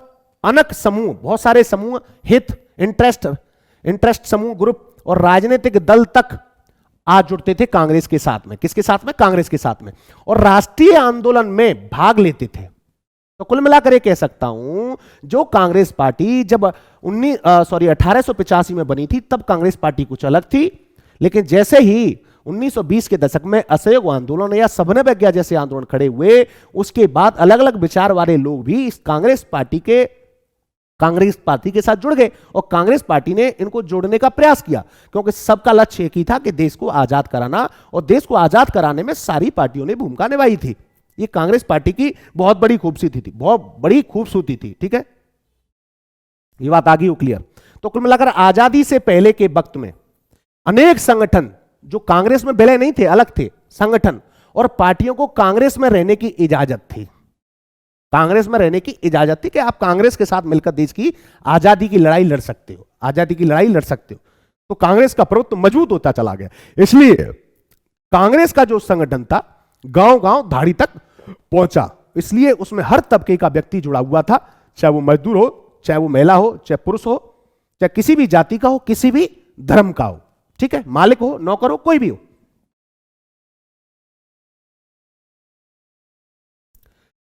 अनेक समूह, बहुत सारे समूह, हित, इंटरेस्ट समूह, ग्रुप और राजनीतिक दल तक आ जुड़ते थे कांग्रेस के साथ में। किसके साथ में? कांग्रेस के साथ में। और राष्ट्रीय आंदोलन में भाग लेते थे। तो कुल मिलाकर ये कह सकता हूं, जो कांग्रेस पार्टी जब 1885 में बनी थी, तब कांग्रेस पार्टी कुछ अलग थी। लेकिन जैसे ही 1920 के दशक में असहयोग आंदोलन या सबने विज्ञा जैसे आंदोलन खड़े हुए, उसके बाद अलग अलग विचार वाले लोग भी इस कांग्रेस पार्टी के साथ जुड़ गए और कांग्रेस पार्टी ने इनको जोड़ने का प्रयास किया, क्योंकि सबका लक्ष्य एक ही था कि देश को आजाद कराना। और देश को आजाद कराने में सारी पार्टियों ने भूमिका निभाई थी। ये कांग्रेस पार्टी की बहुत बड़ी खूबसूरती थी, बहुत बड़ी खूबसूरती थी। ठीक है, ये बात आ गई हो क्लियर। तो कुल मिलाकर आजादी से पहले के वक्त में अनेक संगठन जो कांग्रेस में विलय नहीं थे, अलग थे, संगठन और पार्टियों को कांग्रेस में रहने की इजाजत थी। कांग्रेस में रहने की इजाजत थी कि आप कांग्रेस के साथ मिलकर देश की आजादी की लड़ाई लड़ सकते हो, आजादी की लड़ाई लड़ सकते हो। तो कांग्रेस का प्रभुत्व मजबूत होता चला गया। इसलिए कांग्रेस का जो संगठन था गांव गांव धाड़ी तक पहुंचा। इसलिए उसमें हर तबके का व्यक्ति जुड़ा हुआ था, चाहे वो मजदूर हो, चाहे वो महिला हो, चाहे पुरुष हो, चाहे किसी भी जाति का हो, किसी भी धर्म का हो। ठीक है, मालिक हो, नौकर हो, कोई भी हो।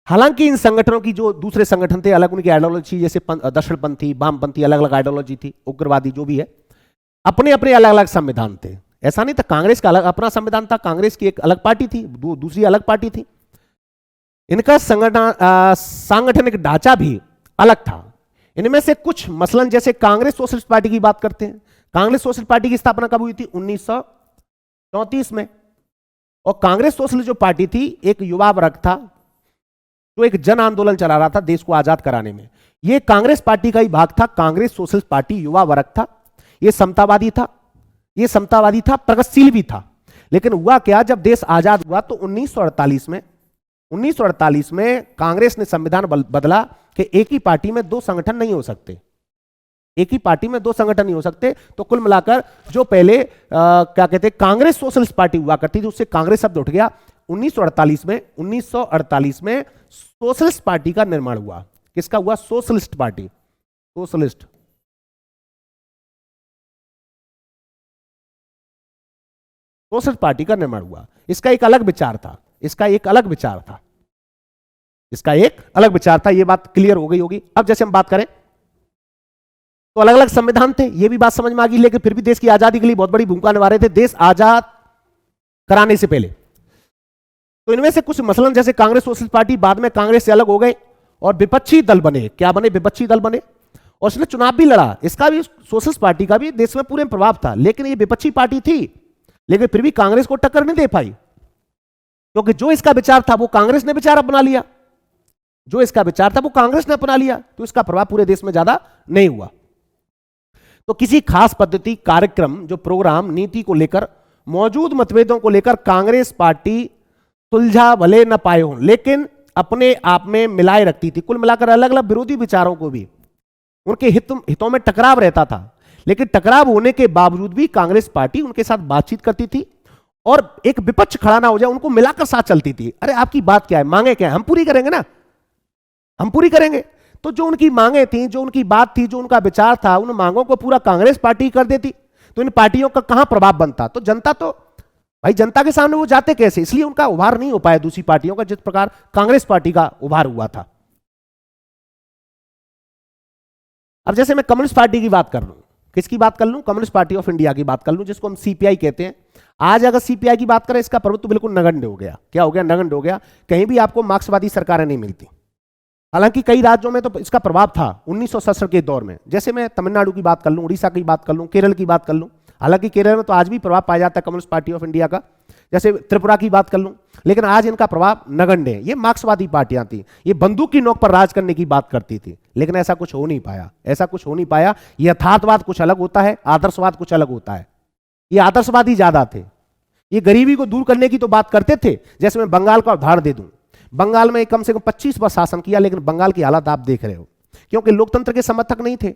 हालांकि इन संगठनों की जो दूसरे संगठन थे, अलग उनकी आइडियोलॉजी, जैसे दक्षिणपंथी, वामपंथी, अलग अलग आइडियोलॉजी थी, उग्रवादी जो भी है, अपने अपने अलग अलग संविधान थे। ऐसा नहीं था कांग्रेस का अलग अपना संविधान था, कांग्रेस की एक अलग पार्टी थी, दूसरी अलग पार्टी थी। इनका सांगठनिक ढांचा भी अलग था। इनमें से कुछ मसलन जैसे कांग्रेस सोशलिस्ट पार्टी की बात करते हैं। कांग्रेस सोशलिस्ट पार्टी की स्थापना कब हुई थी? 1934 में। और कांग्रेस सोशलिस्ट जो पार्टी थी, एक युवा वर्ग था जो एक जन आंदोलन चला रहा था देश को आजाद कराने में। यह कांग्रेस पार्टी का ही भाग था। कांग्रेस सोशलिस्ट पार्टी युवा वर्ग था, यह समतावादी था, यह समतावादी था, प्रगतिशील भी था। लेकिन हुआ क्या, जब देश आजाद हुआ तो 1948 में कांग्रेस ने संविधान बदला कि एक ही पार्टी में दो संगठन नहीं हो सकते, एक ही पार्टी में दो संगठन नहीं हो सकते। तो कुल मिलाकर जो पहले क्या कहते हैं कांग्रेस सोशलिस्ट पार्टी हुआ करती थी, उससे कांग्रेस शब्द उठ गया। 1948 में सोशलिस्ट पार्टी का निर्माण हुआ। किसका हुआ? सोशलिस्ट पार्टी, सोशलिस्ट पार्टी का निर्माण हुआ। इसका एक अलग विचार था, इसका एक अलग विचार था, इसका एक अलग विचार था। यह बात क्लियर हो गई होगी। अब जैसे हम बात करें तो अलग अलग संविधान थे, यह भी बात समझ में आ गई। लेकिन फिर भी देश की आजादी के लिए बहुत बड़ी भूमिका निभा रहे थे देश आजाद कराने से पहले। तो इनमें से कुछ मसलन जैसे कांग्रेस सोशलिस्ट पार्टी बाद में कांग्रेस से अलग हो गए और विपक्षी दल बने। क्या बने? विपक्षी दल बने। और उसने चुनाव भी लड़ा। इसका भी, सोशलिस्ट पार्टी का भी देश में पूरे प्रभाव था। लेकिन ये विपक्षी पार्टी थी, लेकिन फिर भी कांग्रेस को टक्कर नहीं दे पाई, क्योंकि जो इसका विचार था वो कांग्रेस ने विचार अपना लिया, जो इसका विचार था वो कांग्रेस ने अपना लिया। तो इसका प्रभाव पूरे देश में ज्यादा नहीं हुआ। तो किसी खास पद्धति, कार्यक्रम, जो प्रोग्राम, नीति को लेकर मौजूद मतभेदों को लेकर कांग्रेस पार्टी सुलझा भले न पाए हों, लेकिन अपने आप में मिलाए रखती थी। कुल मिलाकर अलग अलग विरोधी विचारों को भी उनके हितों में टकराव रहता था, लेकिन टकराव होने के बावजूद भी कांग्रेस पार्टी उनके साथ बातचीत करती थी और एक विपक्ष खड़ा ना हो जाए उनको मिलाकर साथ चलती थी। अरे आपकी बात क्या है, मांगे क्या है, हम पूरी करेंगे ना, हम पूरी करेंगे। तो जो उनकी मांगे थी, जो उनकी बात थी, जो उनका विचार था, उन मांगों को पूरा कांग्रेस पार्टी कर देती। तो इन पार्टियों का कहां प्रभाव बनता? तो जनता, तो भाई जनता के सामने वो जाते कैसे? इसलिए उनका उभार नहीं हो पाया दूसरी पार्टियों का, जिस प्रकार कांग्रेस पार्टी का उभार हुआ था। अब जैसे मैं कम्युनिस्ट पार्टी की बात कर लूं, किसकी बात कर लूं? कम्युनिस्ट पार्टी ऑफ इंडिया की बात कर लूं, जिसको हम सीपीआई कहते हैं। आज अगर सीपीआई की बात करें, इसका प्रभुत्व बिल्कुल नगण्य हो गया। क्या हो गया? नगण्य हो गया। कहीं भी आपको मार्क्सवादी सरकारें नहीं मिलती। हालांकि कई राज्यों में तो इसका प्रभाव था 1967 के दौर में। जैसे मैं तमिलनाडु की बात कर लूं, उड़ीसा की बात कर लूं, केरल की बात कर लूं। हालांकि केरल में तो आज भी प्रभाव पाया जाता है कम्युनिस्ट पार्टी ऑफ इंडिया का। जैसे त्रिपुरा की बात कर लूं, लेकिन आज इनका प्रभाव नगण्य है। ये मार्क्सवादी पार्टियां थी, ये बंदूक की नोक पर राज करने की बात करती थी, लेकिन ऐसा कुछ हो नहीं पाया, ऐसा कुछ हो नहीं पाया। यथार्थवाद कुछ अलग होता है, आदर्शवाद कुछ अलग होता है। ये आदर्शवादी ज्यादा थे, ये गरीबी को दूर करने की तो बात करते थे। जैसे मैं बंगाल का उदाहरण दे दूं, बंगाल में कम से कम 25 वर्ष शासन किया, लेकिन बंगाल की हालत आप देख रहे हो, क्योंकि लोकतंत्र के समर्थक नहीं थे,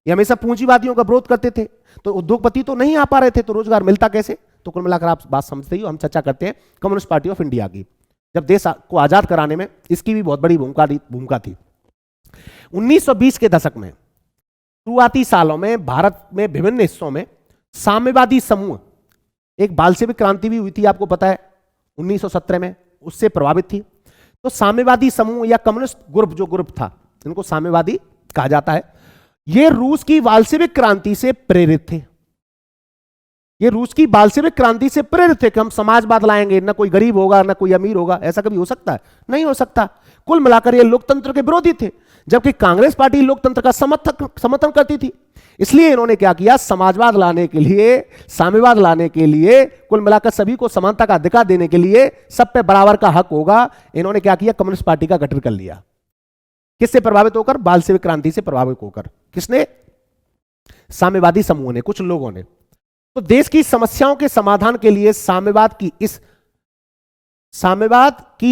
ये हमेशा पूंजीवादियों का विरोध करते थे, तो उद्योगपति तो नहीं आ पा रहे थे, तो रोजगार मिलता कैसे? तो कुल मिलाकर आप बात समझते ही हो। हम चर्चा करते हैं कम्युनिस्ट पार्टी ऑफ इंडिया की। जब देश को आजाद कराने में इसकी भी बहुत बड़ी भूमिका थी। 1920 के दशक में शुरुआती सालों में भारत में विभिन्न हिस्सों में साम्यवादी समूह, एक बाल्शेविक क्रांति भी हुई थी, आपको पता है 1917 में, उससे प्रभावित थी। तो साम्यवादी समूह या कम्युनिस्ट ग्रुप, जो ग्रुप था, इनको साम्यवादी कहा जाता है। ये रूस की बाल्शेविक क्रांति से प्रेरित थे, ये रूस की बाल्शेविक क्रांति से प्रेरित थे कि हम समाजवाद लाएंगे, ना कोई गरीब होगा ना कोई अमीर होगा। ऐसा कभी हो सकता है? नहीं हो सकता। कुल मिलाकर ये लोकतंत्र के विरोधी थे, जबकि कांग्रेस पार्टी लोकतंत्र का समर्थन करती थी। इसलिए इन्होंने क्या किया, समाजवाद लाने के लिए, साम्यवाद लाने के लिए, कुल मिलाकर सभी को समानता का अधिकार देने के लिए, सब पे बराबर का हक होगा, इन्होंने क्या किया, कम्युनिस्ट पार्टी का गठन कर लिया। किससे प्रभावित होकर? बाल्शेविक क्रांति से प्रभावित होकर। किसने? साम्यवादी समूह ने, कुछ लोगों ने। तो देश की समस्याओं के समाधान के लिए साम्यवाद की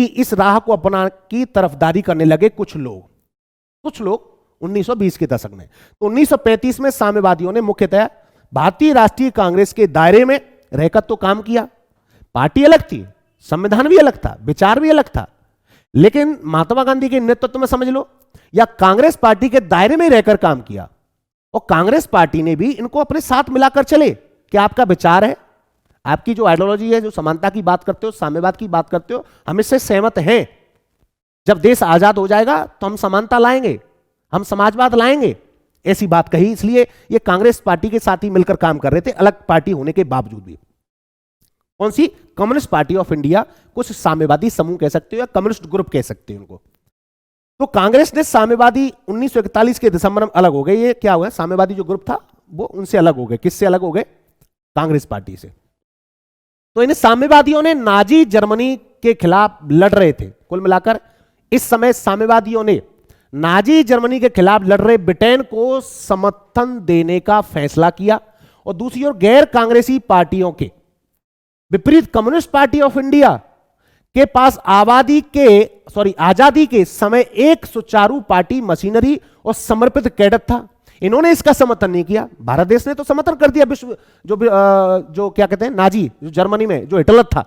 इस राह को अपना की तरफदारी करने लगे कुछ लोग 1920 के दशक में। तो 1935 में साम्यवादियों ने मुख्यतः भारतीय राष्ट्रीय कांग्रेस के दायरे में रहकर तो काम किया। पार्टी अलग थी, संविधान भी अलग था, विचार भी अलग था, लेकिन महात्मा गांधी के नेतृत्व में समझ लो, या कांग्रेस पार्टी के दायरे में रहकर काम किया, और कांग्रेस पार्टी ने भी इनको अपने साथ मिलाकर चले कि आपका विचार है, आपकी जो आइडियोलॉजी है, जो समानता की बात करते हो, साम्यवाद की बात करते हो, हम इससे सहमत हैं। जब देश आजाद हो जाएगा तो हम समानता लाएंगे, हम समाजवाद लाएंगे, ऐसी बात कही। इसलिए ये कांग्रेस पार्टी के साथ ही मिलकर काम कर रहे थे, अलग पार्टी होने के बावजूद भी। कौन सी? कम्युनिस्ट पार्टी ऑफ इंडिया, कुछ साम्यवादी समूह कह सकते हो या कम्युनिस्ट ग्रुप कह सकते हो उनको। तो कांग्रेस ने साम्यवादी 1941 के दिसंबर में अलग हो गए। ये क्या हुआ? साम्यवादी जो ग्रुप था वो उनसे अलग हो गए। किससे अलग हो गए? कांग्रेस पार्टी से। तो इन साम्यवादियों ने नाजी जर्मनी के खिलाफ लड़ रहे थे। कुल मिलाकर इस समय साम्यवादियों ने नाजी जर्मनी के खिलाफ लड़ रहे ब्रिटेन को समर्थन देने का फैसला किया, और दूसरी ओर गैर कांग्रेसी पार्टियों के विपरीत कम्युनिस्ट पार्टी ऑफ इंडिया के पास आजादी के समय एक सुचारू पार्टी मशीनरी और समर्पित कैडर था। इन्होंने इसका समर्थन नहीं किया। भारत देश ने तो समर्थन कर दिया, विश्व जो क्या कहते हैं, नाजी, जो जर्मनी में जो हिटलर था,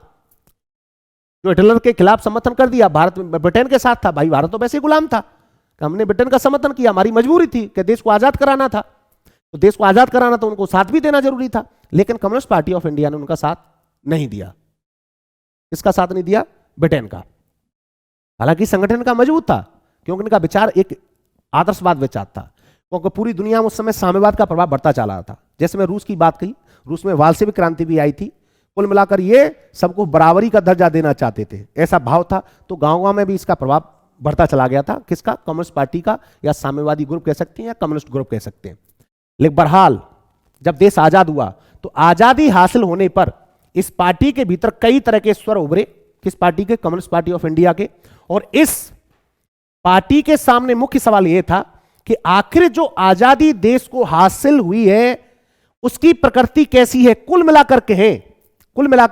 जो हिटलर के खिलाफ समर्थन कर दिया। भारत ब्रिटेन के साथ था, भाई भारत तो वैसे ही गुलाम था, हमने ब्रिटेन का समर्थन किया, हमारी मजबूरी थी कि देश को आजाद कराना था, तो देश को आजाद कराना तो उनको साथ भी देना जरूरी था। लेकिन कम्युनिस्ट पार्टी ऑफ इंडिया ने उनका साथ नहीं दिया। इसका साथ नहीं दिया? ब्रिटेन का। हालांकि संगठन का मजबूत था, क्योंकि इनका विचार एक आदर्शवाद विचार था, क्योंकि पूरी दुनिया में उस समय साम्यवाद का प्रभाव बढ़ता चला रहा था। जैसे मैं रूस की बात कही, रूस में बाल्शेविक क्रांति भी आई थी। कुल मिलाकर ये सबको बराबरी का दर्जा देना चाहते थे, ऐसा भाव था। तो गांव-गांव में भी इसका प्रभाव बढ़ता चला गया था। किसका? कम्युनिस्ट पार्टी का, या साम्यवादी ग्रुप कह सकते हैं या कम्युनिस्ट ग्रुप कह सकते हैं। लेकिन बहरहाल जब देश आजाद हुआ तो आजादी हासिल होने पर इस पार्टी के भीतर कई तरह के स्वर उभरे। किस पार्टी के? कम्युनिस्ट पार्टी ऑफ इंडिया के। और इस पार्टी के सामने मुख्य सवाल यह था कि आखिर जो आजादी देश को हासिल हुई है उसकी प्रकृति कैसी है। कुल मिलाकर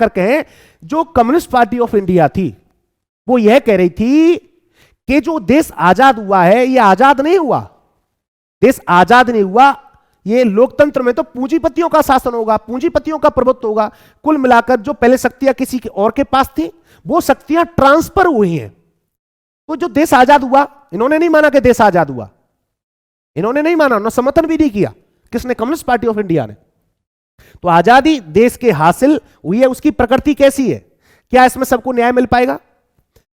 कहें जो कम्युनिस्ट पार्टी ऑफ इंडिया थी वो यह कह रही थी कि जो देश आजाद हुआ है ये आजाद नहीं हुआ, देश आजाद नहीं हुआ, ये लोकतंत्र में तो पूंजीपतियों का शासन होगा, पूंजीपतियों का प्रभुत्व होगा। कुल मिलाकर जो पहले शक्तियां किसी के और के पास थी वो शक्तियां ट्रांसफर हुई हैं। तो जो देश आजाद हुआ, इन्होंने नहीं माना कि देश आजाद हुआ, इन्होंने नहीं माना, उन्होंने समर्थन भी नहीं किया। किसने? कम्युनिस्ट पार्टी ऑफ इंडिया ने। तो आजादी देश के हासिल हुई है, उसकी प्रकृति कैसी है? क्या इसमें सबको न्याय मिल पाएगा?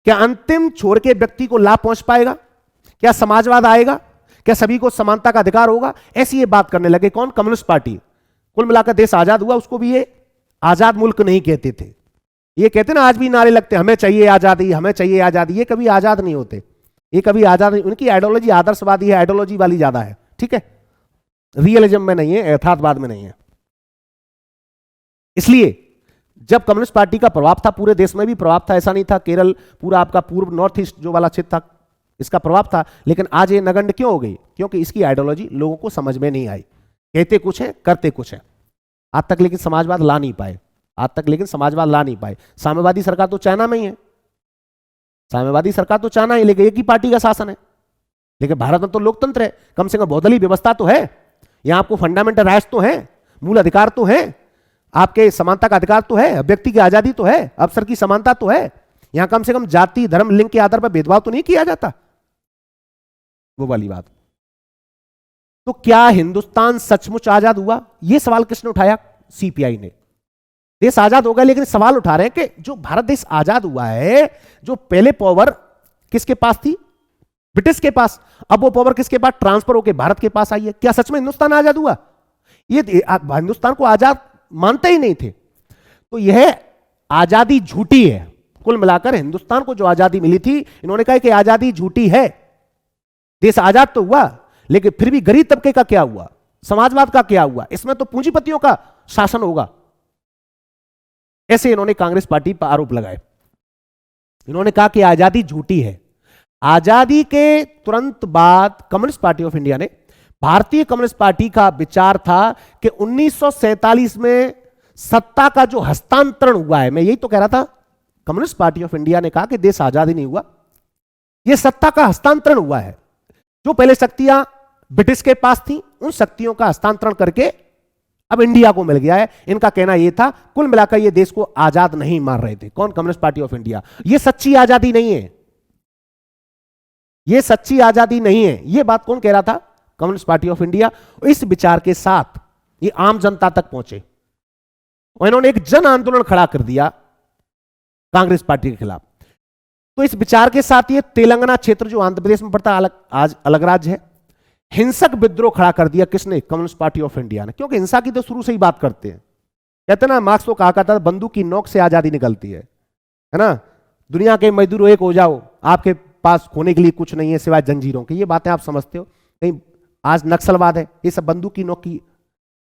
क्या अंतिम छोर के व्यक्ति को लाभ पहुंच पाएगा? क्या समाजवाद आएगा? क्या सभी को समानता का अधिकार होगा? ऐसी ये बात करने लगे। कौन? Communist party. कुल मिलाकर देश आजाद हुआ, उसको भी ये आजाद मुल्क नहीं कहते थे। ये कहते ना, आज भी नारे लगते हमें चाहिए आजादी, हमें चाहिए आजादी। ये कभी आजाद नहीं होते, ये कभी आजाद नहीं। उनकी आइडियोलॉजी आदर्शवादी है, आइडियोलॉजी वाली ज्यादा है, ठीक है, रियलिज्म में नहीं है, यथार्थवाद में नहीं है। इसलिए जब कम्युनिस्ट पार्टी का प्रभाव था, पूरे देश में भी प्रभाव था, ऐसा नहीं था केरल पूरा आपका पूर्व नॉर्थ ईस्ट जो वाला क्षेत्र था इसका प्रभाव था, लेकिन आज ये नगण्य क्यों हो गई? क्योंकि इसकी आइडियोलॉजी लोगों को समझ में नहीं आई। कहते कुछ है, करते कुछ है। आज तक लेकिन समाजवाद ला नहीं पाए, आज तक लेकिन समाजवाद ला नहीं पाए। साम्यवादी सरकार तो चाइना में ही है, साम्यवादी सरकार तो चाइना ही, लेकिन एक ही पार्टी का शासन है। लेकिन भारत में तो लोकतंत्र है, कम से कम बहुदलीय व्यवस्था तो है, यहां आपको फंडामेंटल राइट्स तो है, मूल अधिकार तो है, आपके समानता का अधिकार तो है, व्यक्ति की आजादी तो है, अवसर की समानता तो है, यहां कम से कम जाति धर्म लिंग के आधार पर भेदभाव तो नहीं किया जाता, वो वाली बात। तो क्या हिंदुस्तान सचमुच आजाद हुआ? यह सवाल किसने उठाया? सीपीआई ने। देश आजाद हो गया, लेकिन सवाल उठा रहे हैं कि जो भारत देश आजाद हुआ है, जो पहले पावर किसके पास थी? ब्रिटिश के पास, अब वो पावर किसके पास ट्रांसफर होकर भारत के पास आई है। क्या सच में हिंदुस्तान आजाद हुआ? ये हिंदुस्तान को आजाद मानते ही नहीं थे। तो यह आजादी झूठी है। कुल मिलाकर हिंदुस्तान को जो आजादी मिली थी, इन्होंने कहा कि आजादी झूठी है। देश आजाद तो हुआ, लेकिन फिर भी गरीब तबके का क्या हुआ, समाजवाद का क्या हुआ, इसमें तो पूंजीपतियों का शासन होगा। ऐसे इन्होंने कांग्रेस पार्टी पर आरोप लगाए। इन्होंने कहा कि आजादी झूठी है। आजादी के तुरंत बाद कम्युनिस्ट पार्टी ऑफ इंडिया ने, भारतीय कम्युनिस्ट पार्टी का विचार था कि 1947 में सत्ता का जो हस्तांतरण हुआ है, मैं यही तो कह रहा था, कम्युनिस्ट पार्टी ऑफ इंडिया ने कहा कि देश आजादी नहीं हुआ, यह सत्ता का हस्तांतरण हुआ है। जो पहले शक्तियां ब्रिटिश के पास थी, उन शक्तियों का हस्तांतरण करके अब इंडिया को मिल गया है। इनका कहना यह था। कुल मिलाकर ये देश को आजाद नहीं मान रहे थे। कौन? Communist party of India. यह सच्ची आजादी नहीं है, यह सच्ची आजादी नहीं है। यह बात कौन कह रहा था? Communist party of India. इस विचार के साथ ये आम जनता तक पहुंचे और इन्होंने एक जन आंदोलन खड़ा कर दिया कांग्रेस पार्टी के खिलाफ। तो इस विचार के साथ ये तेलंगाना क्षेत्र जो आंध्र प्रदेश में पड़ता है, आज अलग राज्य है, हिंसक विद्रोह खड़ा कर दिया। किसने? कम्युनिस्ट पार्टी ऑफ इंडिया ने। क्योंकि हिंसा की तो शुरू से ही बात करते हैं। कहते ना, मार्क्स तो कहा करता था, बंदूक की नोक से आजादी निकलती है ना। दुनिया के मजदूर एक हो जाओ, आपके पास खोने के लिए कुछ नहीं है सिवाय जंजीरों के। ये बातें आप समझते हो? कहीं आज नक्सलवाद है, ये सब बंदूक की नोक की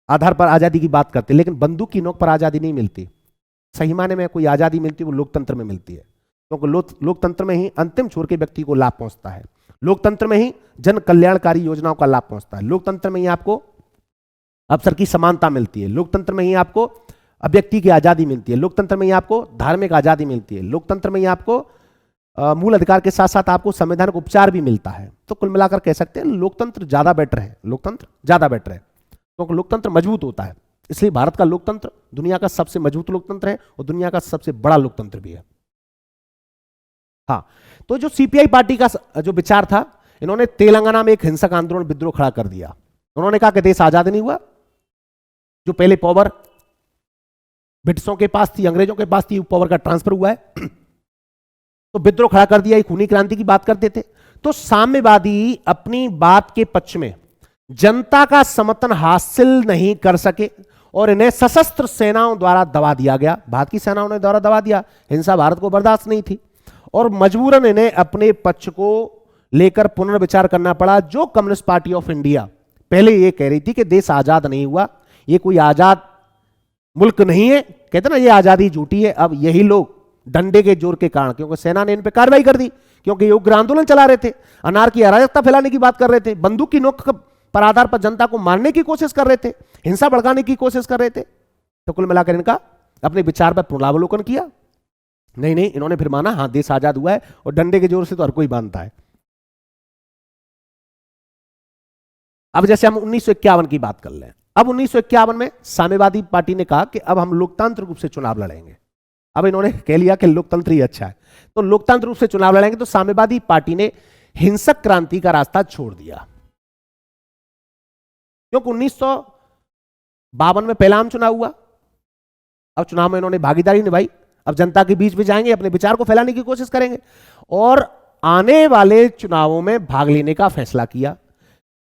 आधार पर आजादी की बात करते हैं, लेकिन बंदूक की नोक पर आजादी नहीं मिलती। सही माने में कोई आजादी मिलती है वो लोकतंत्र में मिलती है, क्योंकि लोकतंत्र में ही अंतिम छोर के व्यक्ति को लाभ पहुंचता है। लोकतंत्र में ही जन कल्याणकारी योजनाओं का लाभ पहुंचता है। लोकतंत्र में ही आपको अवसर की समानता मिलती है। लोकतंत्र में ही आपको अभिव्यक्ति की आजादी मिलती है। लोकतंत्र में ही आपको धार्मिक आजादी मिलती है। लोकतंत्र में ही आपको मूल अधिकार के साथ साथ आपको संवैधानिक उपचार भी मिलता है। तो कुल मिलाकर कह सकते हैं लोकतंत्र ज्यादा बेटर है, लोकतंत्र ज्यादा बेटर है, क्योंकि लोकतंत्र मजबूत होता है। इसलिए भारत का लोकतंत्र दुनिया का सबसे मजबूत लोकतंत्र है और दुनिया का सबसे बड़ा लोकतंत्र भी है। हाँ, तो जो सीपीआई पार्टी का जो विचार था, इन्होंने तेलंगाना में एक हिंसक आंदोलन विद्रोह खड़ा कर दिया। उन्होंने कहा कि देश आजाद नहीं हुआ, जो पहले पावर ब्रिटिशों के पास थी, अंग्रेजों के पास थी, पावर का ट्रांसफर हुआ है। तो विद्रोह खड़ा कर दिया। खूनी क्रांति की बात करते थे। तो साम्यवादी अपनी बात के पक्ष में जनता का समर्थन हासिल नहीं कर सके और इन्हें सशस्त्र सेनाओं द्वारा दबा दिया गया। भारत की सेनाओं ने द्वारा दबा दिया। हिंसा भारत को बर्दाश्त नहीं थी और मजबूरन इन्हें अपने पक्ष को लेकर पुनर्विचार करना पड़ा। जो कम्युनिस्ट पार्टी ऑफ इंडिया पहले यह कह रही थी कि देश आजाद नहीं हुआ, यह कोई आजाद मुल्क नहीं है, कहते ना ये आजादी झूठी है, अब यही लोग डंडे के जोर के कारण, क्योंकि सेना ने इन पर कार्रवाई कर दी, क्योंकि ये उग्र आंदोलन चला रहे थे, अनार की अराजकता फैलाने की बात कर रहे थे, बंदूक की नोक पर आधार पर जनता को मारने की कोशिश कर रहे थे, हिंसा भड़काने की कोशिश कर रहे थे। तो कुल मिलाकर इनका अपने विचार पर पुनरावलोकन किया। नहीं, इन्होंने फिर माना हाँ देश आजाद हुआ है और डंडे के जोर से तो हर कोई बांधता है। अब जैसे हम 1951 की बात कर लें। अब 1951 में साम्यवादी पार्टी ने कहा कि अब हम लोकतांत्रिक रूप से चुनाव लड़ेंगे। अब इन्होंने कह लिया कि लोकतंत्र ही अच्छा है, तो लोकतांत्रिक रूप से चुनाव लड़ेंगे। तो साम्यवादी पार्टी ने हिंसक क्रांति का रास्ता छोड़ दिया, क्योंकि 1952 में पहला आम चुनाव हुआ। अब चुनाव में इन्होंने भागीदारी निभाई। अब जनता के बीच भी जाएंगे, अपने विचार को फैलाने की कोशिश करेंगे और आने वाले चुनावों में भाग लेने का फैसला किया।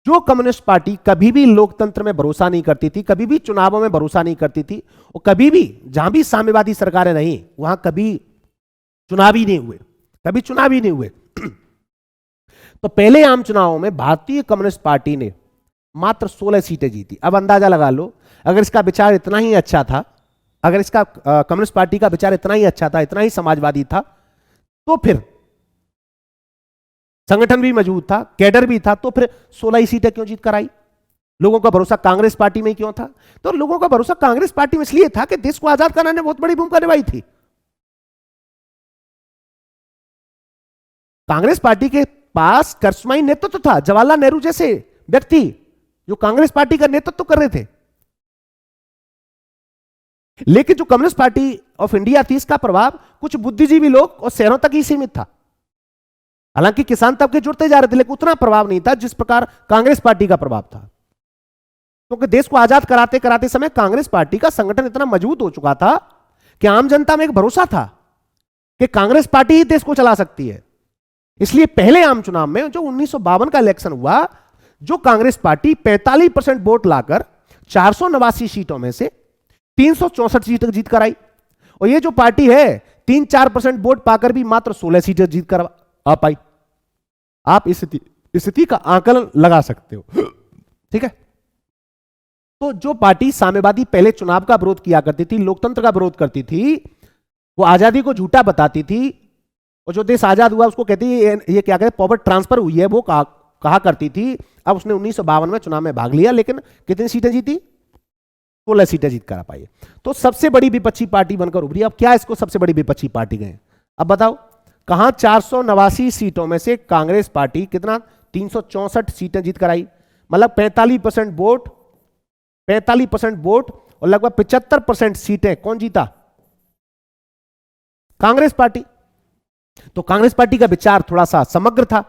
जो कम्युनिस्ट पार्टी कभी भी लोकतंत्र में भरोसा नहीं करती थी, कभी भी चुनावों में भरोसा नहीं करती थी, और कभी भी जहां भी साम्यवादी सरकारें रहीं वहां कभी चुनाव ही नहीं हुए, कभी चुनाव ही नहीं हुए। तो पहले आम चुनावों में भारतीय कम्युनिस्ट पार्टी ने मात्र 16 सीटें जीती। अब अंदाजा लगा लो, अगर इसका विचार इतना ही अच्छा था, अगर इसका कम्युनिस्ट पार्टी का विचार इतना ही अच्छा था, इतना ही समाजवादी था, तो फिर संगठन भी मजबूत था, कैडर भी था, तो फिर 16 ही सीटें क्यों जीत कर आई? लोगों का भरोसा कांग्रेस पार्टी में क्यों था? तो लोगों का भरोसा कांग्रेस पार्टी में इसलिए था कि देश को आजाद कराने में बहुत बड़ी भूमिका निभाई थी। कांग्रेस पार्टी के पास करिश्माई नेतृत्व था, जवाहरलाल नेहरू जैसे व्यक्ति जो कांग्रेस पार्टी का नेतृत्व कर रहे थे। लेकिन जो कम्युनिस्ट पार्टी ऑफ इंडिया थी, इसका प्रभाव कुछ बुद्धिजीवी लोग और शहरों तक ही सीमित था। हालांकि किसान तबके जुड़ते जा रहे थे, लेकिन उतना प्रभाव नहीं था जिस प्रकार कांग्रेस पार्टी का प्रभाव था। क्योंकि देश को आजाद कराते कराते समय कांग्रेस पार्टी का संगठन इतना मजबूत हो चुका था कि आम जनता में एक भरोसा था कि कांग्रेस पार्टी ही देश को चला सकती है। इसलिए पहले आम चुनाव में जो 1952 का इलेक्शन हुआ, जो कांग्रेस पार्टी 45% वोट लाकर 489 सीटों में से 364 सीटें जीत कर आई, और ये जो पार्टी है 3-4% वोट पाकर भी मात्र 16 सीटें जीत कर आ पाई। आप इस स्थिति का आकलन लगा सकते हो, ठीक है। तो जो पार्टी साम्यवादी पहले चुनाव का विरोध किया करती थी, लोकतंत्र का विरोध करती थी, वो आजादी को झूठा बताती थी, और जो देश आजाद हुआ उसको कहती ये क्या कहते पावर ट्रांसफर हुई है, वो कहा करती थी। अब उसने 1952 में चुनाव में भाग लिया, लेकिन कितनी सीटें जीती? 16 सीटें जीत कर आ पाई। तो सबसे बड़ी विपक्षी पार्टी बनकर उभरी। अब क्या इसको सबसे बड़ी विपक्षी पार्टी गए? अब बताओ, कहां 489 सीटों में से कांग्रेस पार्टी कितना 364 सीटें जीत कर आई, मतलब 45% वोट, 45% वोट और लगभग 75% सीटें कौन जीता? कांग्रेस पार्टी। तो कांग्रेस पार्टी का विचार थोड़ा सा समग्र था,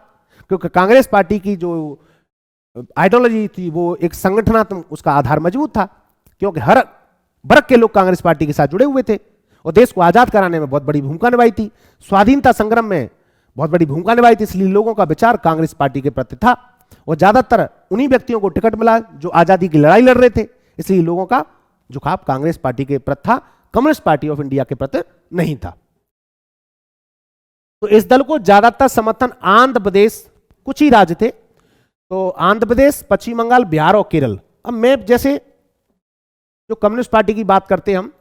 क्योंकि कांग्रेस पार्टी की जो आइडियोलॉजी थी वो एक संगठनात्मक, उसका आधार मजबूत था, क्योंकि हर वर्ग के लोग कांग्रेस पार्टी के साथ जुड़े हुए थे और देश को आजाद कराने में बहुत बड़ी भूमिका निभाई थी, स्वाधीनता संग्राम में बहुत बड़ी भूमिका निभाई थी। इसलिए लोगों का विचार कांग्रेस पार्टी के प्रति था, और ज्यादातर उन्हीं व्यक्तियों को टिकट मिला जो आजादी की लड़ाई लड़ रहे थे। इसलिए लोगों का झुकाव कांग्रेस पार्टी के प्रति था, कम्युनिस्ट पार्टी ऑफ इंडिया के प्रति नहीं था। तो इस दल को ज्यादातर समर्थन आंध्र प्रदेश, कुछ ही राज्य थे, तो आंध्र प्रदेश, पश्चिम बंगाल, बिहार और केरल। अब मैं जैसे जो कम्युनिस्ट पार्टी की बात करते हैं हम,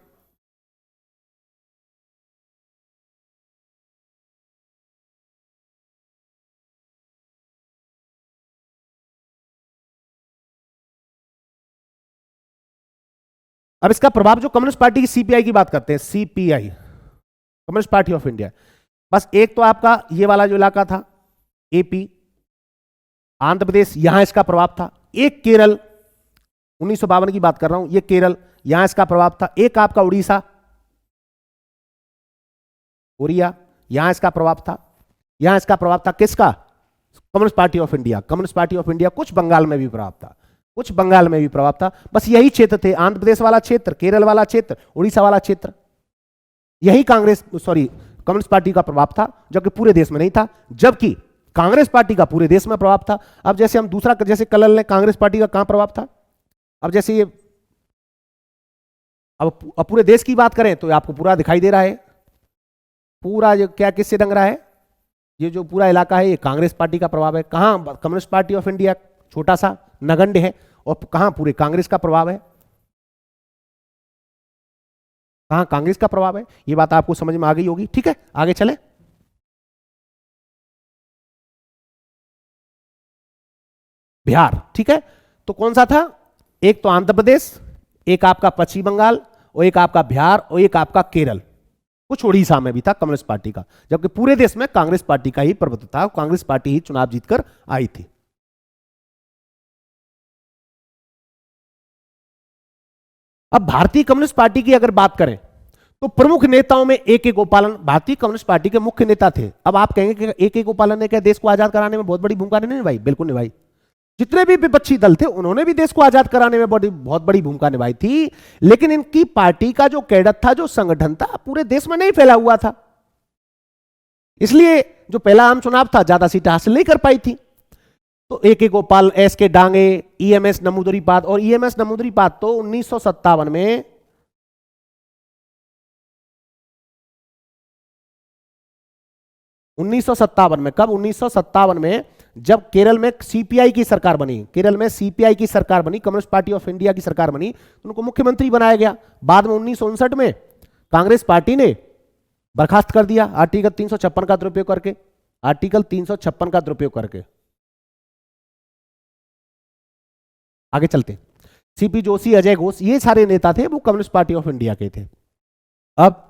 अब इसका प्रभाव जो कम्युनिस्ट पार्टी की सीपीआई की बात करते हैं, CPI communist party of India, बस एक तो आपका ये वाला जो इलाका था एपी, आंध्र प्रदेश, यहां इसका प्रभाव था। एक केरल, 1952 की बात कर रहा हूं, ये केरल, यहां इसका प्रभाव था। एक आपका उड़ीसा, ओरिया, यहां इसका प्रभाव था। यहां इसका प्रभाव था किसका? Communist party of India. Communist party of India कुछ बंगाल में भी प्रभाव था, कुछ बंगाल में भी प्रभाव था। बस यही क्षेत्र थे, आंध्र प्रदेश वाला क्षेत्र, केरल वाला क्षेत्र, उड़ीसा वाला क्षेत्र, यही कम्युनिस्ट पार्टी का प्रभाव था, जबकि पूरे देश में नहीं था। जबकि कांग्रेस पार्टी का पूरे देश में प्रभाव था। अब जैसे हम दूसरा, जैसे कलर लें, कांग्रेस पार्टी का कहां प्रभाव था? अब जैसे ये, अब पूरे देश की बात करें तो आपको पूरा दिखाई दे रहा है, पूरा जो क्या किससे रंग रहा है, ये जो पूरा इलाका है ये कांग्रेस पार्टी का प्रभाव है। कहां कम्युनिस्ट पार्टी ऑफ इंडिया छोटा सा नगण्य है, और कहां पूरे कांग्रेस का प्रभाव है, कहां कांग्रेस का प्रभाव है। ये बात आपको समझ में आ गई होगी, ठीक है। आगे चले, बिहार, ठीक है। तो कौन सा था? एक तो आंध्र प्रदेश, एक आपका पश्चिम बंगाल, और एक आपका बिहार, और एक आपका केरल, कुछ उड़ीसा में भी था कम्युनिस्ट पार्टी का। जबकि पूरे देश में कांग्रेस पार्टी का ही प्रभुत्व था, कांग्रेस पार्टी ही चुनाव जीतकर आई थी। अब भारतीय कम्युनिस्ट पार्टी की अगर बात करें तो प्रमुख नेताओं में ए के गोपालन भारतीय कम्युनिस्ट पार्टी के मुख्य नेता थे। अब आप कहेंगे कि ए के गोपालन ने क्या देश को आजाद कराने में बहुत बड़ी भूमिका नहीं निभाई? बिल्कुल निभाई। जितने भी विपक्षी दल थे उन्होंने भी देश को आजाद कराने में बहुत बड़ी भूमिका निभाई थी, लेकिन इनकी पार्टी का जो कैडर था, जो संगठन था, पूरे देश में नहीं फैला हुआ था। इसलिए जो पहला आम चुनाव था ज्यादा सीटें हासिल नहीं कर पाई थी। तो ए के गोपाल, एस के डांगे, ईएमएस नमूदरीपाद, और ईएमएस नमूदरीपाद तो 1957 में कब 1957 में जब केरल में सीपीआई की सरकार बनी, केरल में सीपीआई की सरकार बनी, कम्युनिस्ट पार्टी ऑफ इंडिया की सरकार बनी, तो उनको मुख्यमंत्री बनाया गया। बाद में 1959 में कांग्रेस पार्टी ने बर्खास्त कर दिया आर्टिकल 356 का दुरुपयोग करके, आर्टिकल 356 का दुरुपयोग करके। आगे चलते, सीपी जोशी, अजय घोष, ये सारे नेता थे वो कम्युनिस्ट पार्टी ऑफ इंडिया के थे। अब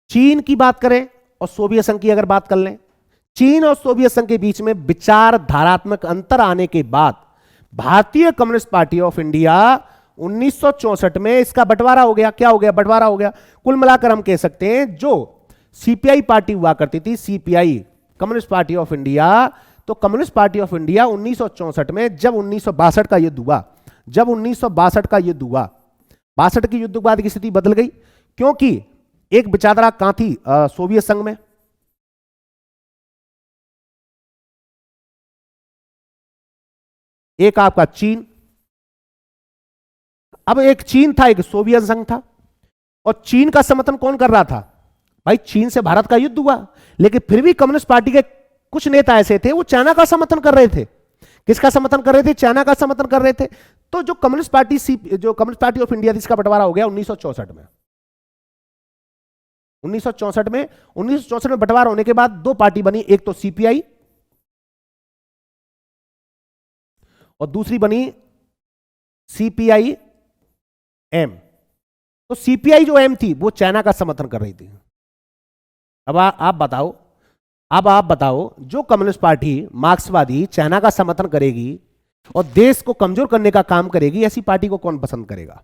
चीन की बात करें और सोवियत संघ की अगर बात कर लें, चीन और सोवियत संघ के बीच में विचारधारात्मक अंतर आने के बाद भारतीय कम्युनिस्ट पार्टी ऑफ इंडिया 1964 में इसका बंटवारा हो गया। क्या हो गया? बंटवारा हो गया। कुल मिलाकर हम कह सकते हैं जो सीपीआई पार्टी हुआ करती थी, CPI communist party of India, तो कम्युनिस्ट पार्टी ऑफ इंडिया 1964 में जब 1962 का युद्ध हुआ, जब 1962 का युद्ध हुआ, 62 के युद्ध के बाद की स्थिति बदल गई, क्योंकि एक विचारधारा कहां थी? सोवियत संघ में। एक आपका चीन, अब एक चीन था, एक सोवियत संघ था। और चीन का समर्थन कौन कर रहा था? भाई चीन से भारत का युद्ध हुआ, लेकिन फिर भी कम्युनिस्ट पार्टी के कुछ नेता ऐसे थे वो चाइना का समर्थन कर रहे थे। किसका समर्थन कर रहे थे? चाइना का समर्थन कर रहे थे। तो जो कम्युनिस्ट पार्टी ऑफ इंडिया थी, इसका बंटवारा हो गया 1964 में। 1964 में बंटवारा होने के बाद दो पार्टी बनी, एक तो सीपीआई और दूसरी बनी सीपीआई एम। तो सीपीआई जो एम थी वो चाइना का समर्थन कर रही थी। अब आप बताओ, जो कम्युनिस्ट पार्टी मार्क्सवादी चाइना का समर्थन करेगी और देश को कमजोर करने का काम करेगी, ऐसी पार्टी को कौन पसंद करेगा?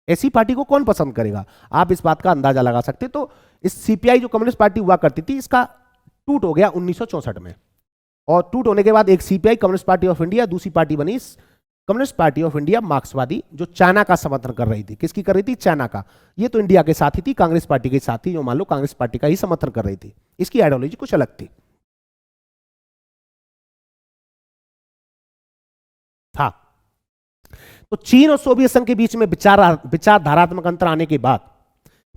ऐसी पार्टी को कौन पसंद करेगा? आप इस बात का अंदाजा लगा सकते। तो इस सीपीआई जो कम्युनिस्ट पार्टी हुआ करती थी, इसका टूट हो गया 1964 में। और टूट होने के बाद एक CPI communist party of India, दूसरी पार्टी बनी कम्युनिस्ट पार्टी ऑफ इंडिया मार्क्सवादी, जो चाइना का समर्थन कर रही थी। किसकी कर रही थी? चाइना का। ये तो इंडिया के साथ ही थी, कांग्रेस पार्टी के साथ थी, जो मान लो कांग्रेस पार्टी का ही समर्थन कर रही थी। इसकी आइडियोलॉजी कुछ अलग थी। हाँ, तो चीन और सोवियत संघ के बीच में विचारधारात्मक अंतर आने के बाद,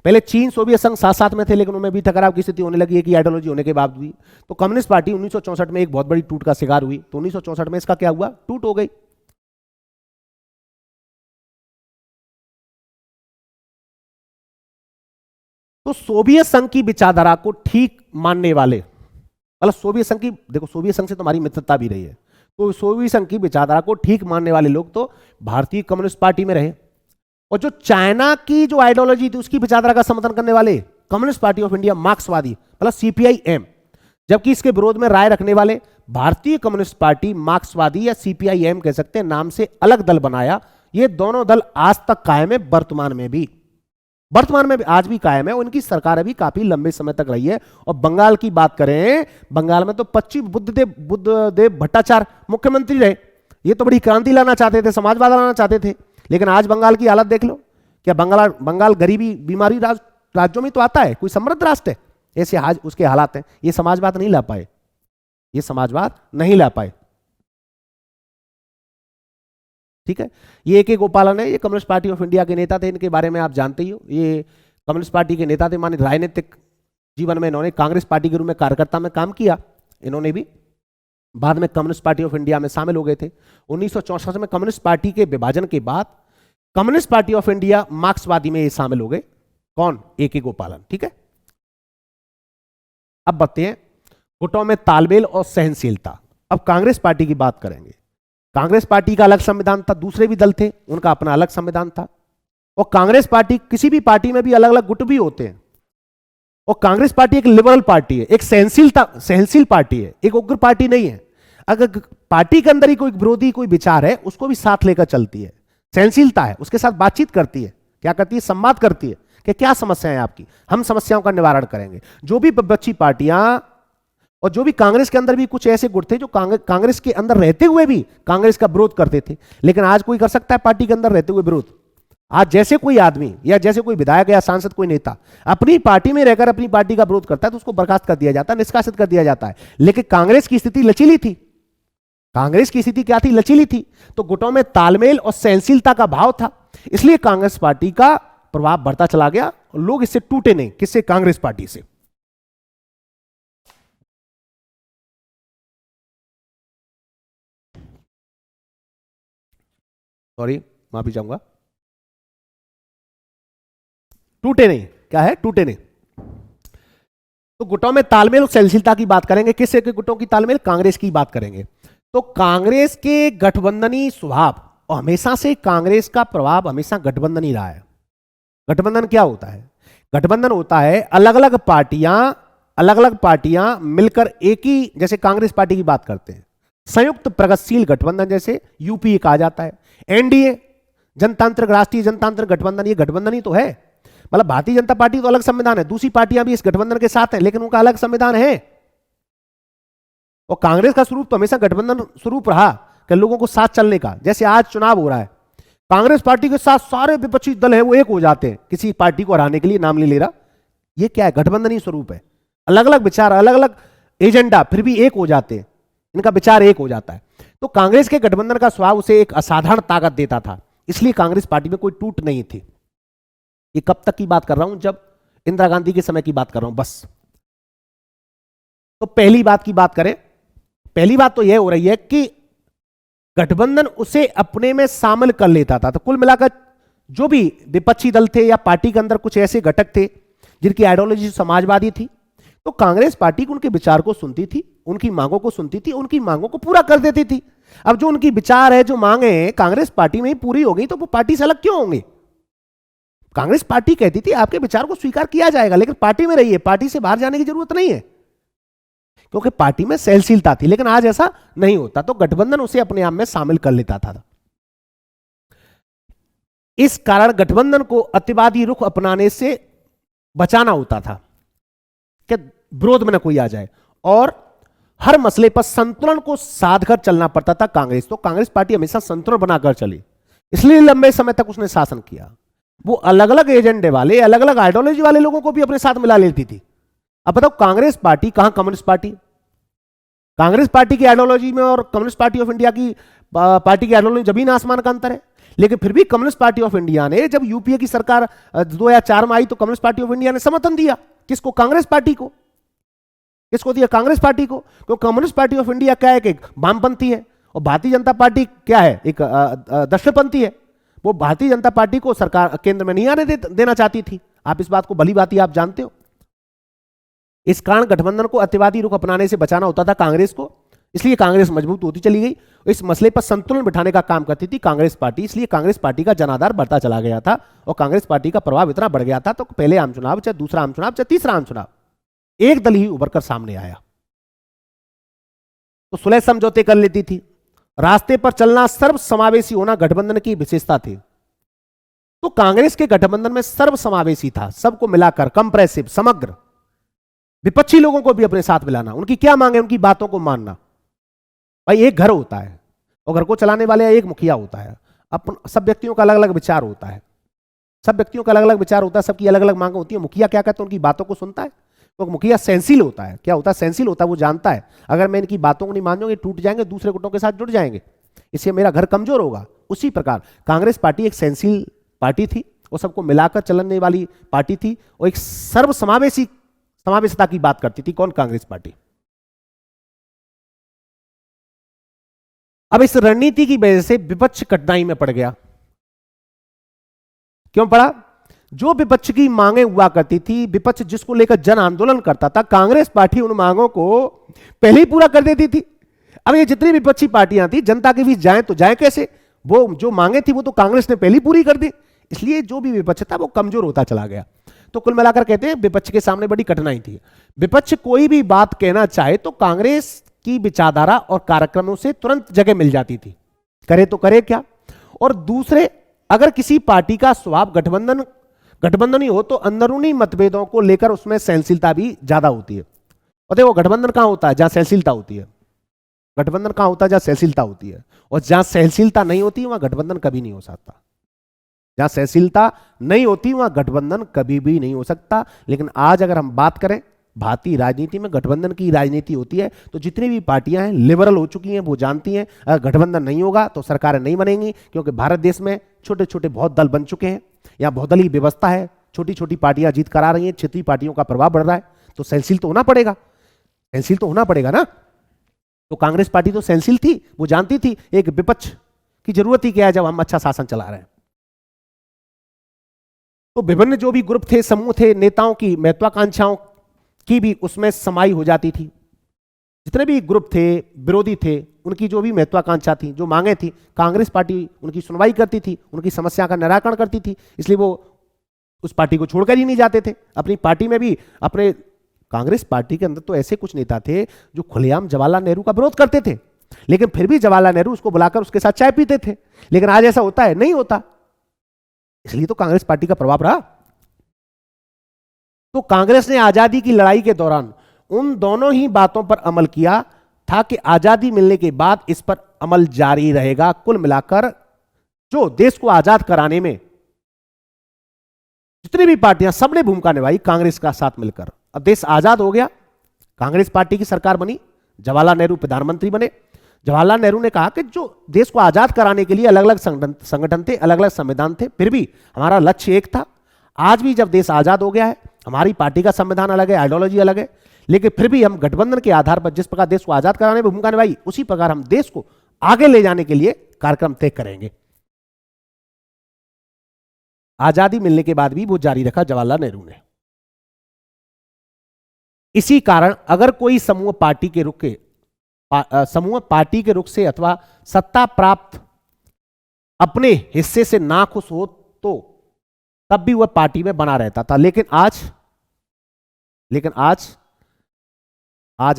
पहले चीन सोवियत संघ साथ साथ में थे, लेकिन उनमें भी टकराव की स्थिति होने लगी, एक ही आइडियोलॉजी होने के बाद भी। तो कम्युनिस्ट पार्टी 1964 में एक बहुत बड़ी टूट का शिकार हुई। तो 1964 में इसका क्या हुआ? टूट हो गई। तो सोवियत संघ की विचारधारा को ठीक मानने वाले, मतलब सोवियत संघ की, देखो सोवियत संघ से तुम्हारी मित्रता भी रही है, तो सोवियत संघ की विचारधारा को ठीक मानने वाले लोग तो भारतीय कम्युनिस्ट पार्टी में रहे, और जो चाइना की जो आइडियोलॉजी थी उसकी विचारधारा का समर्थन करने वाले कम्युनिस्ट पार्टी ऑफ इंडिया मार्क्सवादी, मतलब सीपीआई एम। जबकि इसके विरोध में राय रखने वाले भारतीय कम्युनिस्ट पार्टी मार्क्सवादी या सीपीआई एम कह सकते हैं, नाम से अलग दल बनाया। ये दोनों दल आज तक कायम है, वर्तमान में भी आज भी कायम है। उनकी सरकार अभी काफी लंबे समय तक रही है। और बंगाल की बात करें, बंगाल में तो 25 बुद्धदेव भट्टाचार्य मुख्यमंत्री रहे। ये तो बड़ी क्रांति लाना चाहते थे, समाजवाद लाना चाहते थे, लेकिन आज बंगाल की हालत देख लो। क्या बंगाल गरीबी बीमारी राज्यों में तो आता है, कोई समृद्ध राष्ट्र है, ऐसे आज उसके हालात हैं। ये समाजवाद नहीं ला पाए, ये समाजवाद नहीं ला पाए। ठीक है, ये के गोपालन है, ये कम्युनिस्ट पार्टी ऑफ इंडिया के नेता थे, इनके बारे में आप जानते ही हो। ये कम्युनिस्ट पार्टी के नेता थे, माने राजनीतिक जीवन में इन्होंने कांग्रेस पार्टी के रूप में कार्यकर्ता में काम किया। इन्होंने भी बाद में कम्युनिस्ट पार्टी ऑफ इंडिया में शामिल हो गए थे। 1964 में कम्युनिस्ट पार्टी के विभाजन के बाद कम्युनिस्ट पार्टी ऑफ इंडिया मार्क्सवादी में ये शामिल हो गए। कौन? के गोपालन। ठीक है, अब बताते हैं गुटों में तालमेल और सहनशीलता। अब कांग्रेस पार्टी की बात करेंगे। कांग्रेस पार्टी का अलग संविधान था, दूसरे भी दल थे, उनका अपना अलग संविधान था। और कांग्रेस पार्टी, किसी भी पार्टी में भी अलग अलग गुट भी होते हैं। और कांग्रेस पार्टी एक लिबरल पार्टी है, एक सहनशील पार्टी है, एक उग्र पार्टी नहीं है। अगर पार्टी के अंदर ही कोई विरोधी कोई विचार है, उसको भी साथ लेकर चलती है, सहनशीलता है, उसके साथ बातचीत करती है। क्या करती है? संवाद करती है कि क्या समस्या है आपकी, हम समस्याओं का निवारण करेंगे। जो भी विपक्षी पार्टियां और जो भी कांग्रेस के अंदर भी कुछ ऐसे गुट थे जो कांग्रेस के अंदर रहते हुए भी कांग्रेस का विरोध करते थे। लेकिन आज कोई कर सकता है पार्टी के अंदर रहते हुए विरोध? आज जैसे कोई आदमी या जैसे कोई विधायक या सांसद, कोई नेता अपनी पार्टी में रहकर अपनी पार्टी का विरोध करता है तो उसको बर्खास्त कर दिया जाता है, निष्कासित कर दिया जाता है। लेकिन कांग्रेस की स्थिति लचीली थी। कांग्रेस की स्थिति क्या थी? लचीली थी। तो गुटों में तालमेल और सहनशीलता का भाव था, इसलिए कांग्रेस पार्टी का प्रभाव बढ़ता चला गया। लोग इससे टूटे नहीं। किससे? कांग्रेस पार्टी से। सॉरी, माफी चाहूंगा, टूटे नहीं, क्या है, टूटे नहीं। तो गुटों में तालमेल और सहनशीलता की बात करेंगे। किस के गुटों की तालमेल? कांग्रेस की बात करेंगे। तो कांग्रेस के गठबंधनी स्वभाव और हमेशा से कांग्रेस का प्रभाव हमेशा गठबंधन ही रहा है। गठबंधन क्या होता है? गठबंधन होता है अलग अलग पार्टियां मिलकर एक ही, जैसे कांग्रेस पार्टी की बात करते हैं, संयुक्त प्रगतिशील गठबंधन, जैसे यूपीए कहा जाता है, एनडीए, जनतांत्रिक राष्ट्रीय जनतांत्रिक गठबंधन, ये गठबंधन ही तो है। मतलब भारतीय जनता पार्टी तो अलग संविधान है, दूसरी पार्टियां भी इस गठबंधन के साथ हैं, लेकिन उनका अलग संविधान है। और कांग्रेस का स्वरूप तो हमेशा गठबंधन स्वरूप रहा कि लोगों को साथ चलने का। जैसे आज चुनाव हो रहा है, कांग्रेस पार्टी के साथ सारे विपक्षी दल है वो एक हो जाते हैं किसी पार्टी को हराने के लिए, नाम नहीं ले रहा, ये क्या है? गठबंधनी स्वरूप है। अलग अलग विचार, अलग अलग एजेंडा, फिर भी एक हो जाते हैं, इनका विचार एक हो जाता है। तो कांग्रेस के गठबंधन का स्वभाव उसे एक असाधारण ताकत देता था, इसलिए कांग्रेस पार्टी में कोई टूट नहीं थी। ये कब तक की बात कर रहा हूं? जब इंदिरा गांधी के समय की बात कर रहा हूं बस। तो पहली बात की बात करें, पहली बात तो यह हो रही है कि गठबंधन उसे अपने में शामिल कर लेता था। तो कुल मिलाकर जो भी विपक्षी दल थे या पार्टी के अंदर कुछ ऐसे घटक थे जिनकी आइडियोलॉजी समाजवादी थी, तो कांग्रेस पार्टी उनके विचार को सुनती थी, उनकी मांगों को सुनती थी, उनकी मांगों को पूरा कर देती थी। अब जो उनकी विचार है, जो मांगे हैं, कांग्रेस पार्टी में ही पूरी हो गई तो वो पार्टी से अलग क्यों होंगे? कांग्रेस पार्टी कहती थी आपके विचार को स्वीकार किया जाएगा, लेकिन पार्टी में रहिए, पार्टी से बाहर जाने की जरूरत नहीं है, क्योंकि पार्टी में सहनशीलता थी। लेकिन आज ऐसा नहीं होता, तो गठबंधन उसे अपने आप में शामिल कर लेता था। इस कारण गठबंधन को अतिवादी रुख अपनाने से बचाना होता था कि विरोध में न कोई आ जाए, और हर मसले पर संतुलन को साधकर चलना पड़ता था कांग्रेस। तो कांग्रेस पार्टी हमेशा संतुलन बनाकर चली, इसलिए लंबे समय तक उसने शासन किया। वो अलग अलग एजेंडे वाले, अलग अलग आइडियोलॉजी वाले लोगों को भी अपने साथ मिला लेती थी। अब बताओ, कांग्रेस पार्टी कहां कम्युनिस्ट पार्टी? कांग्रेस पार्टी की आइडियोलॉजी में और कम्युनिस्ट पार्टी ऑफ इंडिया की पार्टी की आइडियोलॉजी जमीन आसमान का अंतर है। लेकिन फिर भी कम्युनिस्ट पार्टी ऑफ इंडिया ने, जब यूपीए की सरकार 2004 में आई, तो कम्युनिस्ट पार्टी ऑफ इंडिया ने समर्थन दिया। किसको? कांग्रेस पार्टी को। किसको दिया? कांग्रेस पार्टी को। क्योंकि कम्युनिस्ट पार्टी ऑफ इंडिया क्या है कि वामपंथी है, और भारतीय जनता पार्टी क्या है? एक दक्षिणपंथी है। वो भारतीय जनता पार्टी को सरकार केंद्र में नहीं आने देना चाहती थी। आप इस बात को भली भांति आप जानते हो। इस कारण गठबंधन को अतिवादी रुख अपनाने से बचाना होता था कांग्रेस को, इसलिए कांग्रेस मजबूत होती चली गई। इस मसले पर संतुलन बिठाने का काम करती थी कांग्रेस पार्टी, इसलिए कांग्रेस पार्टी का जनाधार बढ़ता चला गया था, और कांग्रेस पार्टी का प्रभाव इतना बढ़ गया था, तो पहले आम चुनाव, चाहे दूसरा आम चुनाव, चाहे तीसरा आम चुनाव, एक दल ही उभर कर सामने आया। तो सुलह समझौते कर लेती थी। रास्ते पर चलना, सर्वसमावेशी होना गठबंधन की विशेषता थी। तो कांग्रेस के गठबंधन में सर्वसमावेशी था, सबको मिलाकर, कंप्रेसिव, समग्र, विपक्षी लोगों को भी अपने साथ मिलाना, उनकी क्या मांगे उनकी बातों को मानना। भाई एक घर होता है, और घर को चलाने वाले एक मुखिया होता है, सब व्यक्तियों का अलग अलग विचार होता है, सब व्यक्तियों का अलग अलग विचार होता है, सबकी अलग अलग मांगे होती है। मुखिया क्या कहता है? उनकी बातों को सुनता है। तो मुखिया सहनशील होता है। क्या होता है? सहनशील होता है। वो जानता है अगर मैं इनकी बातों को नहीं मानूंगा, टूट जाएंगे, दूसरे गुटों के साथ जुड़ जाएंगे, इससे मेरा घर कमजोर होगा। उसी प्रकार कांग्रेस पार्टी एक सहनशील पार्टी थी, वो सबको मिलाकर चलने वाली पार्टी थी, और एक समावेशिता की बात करती थी। कौन? कांग्रेस पार्टी। अब इस रणनीति की वजह से विपक्ष कठिनाई में पड़ गया। क्यों पड़ा? जो विपक्ष की मांगे हुआ करती थी, विपक्ष जिसको लेकर जन आंदोलन करता था, कांग्रेस पार्टी उन मांगों को पहले ही पूरा कर देती थी। अब ये जितनी विपक्षी पार्टियां थी, जनता के बीच जाएं तो जाएं कैसे? वो जो मांगे थी वो तो कांग्रेस ने पहले ही पूरी कर दी, इसलिए जो भी विपक्ष था वो कमजोर होता चला गया। तो कुल मिलाकर कहते हैं विपक्ष के सामने बड़ी कठिनाई थी। विपक्ष कोई भी बात कहना चाहे तो कांग्रेस की विचारधारा और कार्यक्रमों से तुरंत जगह मिल जाती थी, करे तो करे क्या। और दूसरे, अगर किसी पार्टी का स्वभाव गठबंधनी हो तो अंदरूनी मतभेदों को लेकर उसमें सहनशीलता भी ज्यादा होती है। और देखो, गठबंधन कहां होता है? जहां सहनशीलता होती है। गठबंधन कहां होता है? जहां सहनशीलता होती है। और जहां सहनशीलता नहीं होती वहां गठबंधन कभी नहीं हो सकता। जहां सहनशीलता नहीं होती वहां गठबंधन कभी भी नहीं हो सकता। लेकिन आज अगर हम बात करें, भारतीय राजनीति में गठबंधन की राजनीति होती है, तो जितनी भी पार्टियां हैं लिबरल हो चुकी हैं, वो जानती हैं अगर गठबंधन नहीं होगा तो सरकारें नहीं बनेंगी, क्योंकि भारत देश में छोटे छोटे बहुत दल बन चुके हैं, यहाँ बहुदलीय व्यवस्था है, छोटी छोटी पार्टियां जीत करा रही हैं, क्षेत्रीय पार्टियों का प्रभाव बढ़ रहा है, तो सहनशील तो होना पड़ेगा, सहनशील तो होना पड़ेगा ना। तो कांग्रेस पार्टी तो सहनशील थी, वो जानती थी एक विपक्ष कि जरूरत ही क्या है जब हम अच्छा शासन चला रहे हैं। तो विभिन्न जो भी ग्रुप थे, समूह थे, नेताओं की महत्वाकांक्षाओं की भी उसमें समाई हो जाती थी। जितने भी ग्रुप थे, विरोधी थे, उनकी जो भी महत्वाकांक्षा थी, जो मांगे थी, कांग्रेस पार्टी उनकी सुनवाई करती थी, उनकी समस्या का निराकरण करती थी। इसलिए वो उस पार्टी को छोड़कर ही नहीं जाते थे। अपनी पार्टी में भी, अपने कांग्रेस पार्टी के अंदर तो ऐसे कुछ नेता थे जो खुलेआम जवाहरलाल नेहरू का विरोध करते थे, लेकिन फिर भी जवाहरलाल नेहरू उसको बुलाकर उसके साथ चाय पीते थे। लेकिन आज ऐसा होता है? नहीं होता। इसलिए तो कांग्रेस पार्टी का प्रभाव रहा। तो कांग्रेस ने आजादी की लड़ाई के दौरान उन दोनों ही बातों पर अमल किया था कि आजादी मिलने के बाद इस पर अमल जारी रहेगा। कुल मिलाकर जो देश को आजाद कराने में जितनी भी पार्टियां, सबने भूमिका निभाई कांग्रेस का साथ मिलकर। अब देश आजाद हो गया, कांग्रेस पार्टी की सरकार बनी, जवाहरलाल नेहरू प्रधानमंत्री बने। जवाहरलाल नेहरू ने कहा कि जो देश को आजाद कराने के लिए अलग अलग संगठन थे, अलग अलग संविधान थे, फिर भी हमारा लक्ष्य एक था। आज भी जब देश आजाद हो गया है, हमारी पार्टी का संविधान अलग है, आइडियोलॉजी अलग है, लेकिन फिर भी हम गठबंधन के आधार पर जिस प्रकार देश को आजाद कराने में भूमिका निभाई, उसी प्रकार हम देश को आगे ले जाने के लिए कार्यक्रम तय करेंगे। आजादी मिलने के बाद भी वो जारी रखा जवाहरलाल नेहरू ने। इसी कारण अगर कोई समूह पार्टी के रुख से अथवा सत्ता प्राप्त अपने हिस्से से नाखुश हो तो तब भी वह पार्टी में बना रहता था। लेकिन आज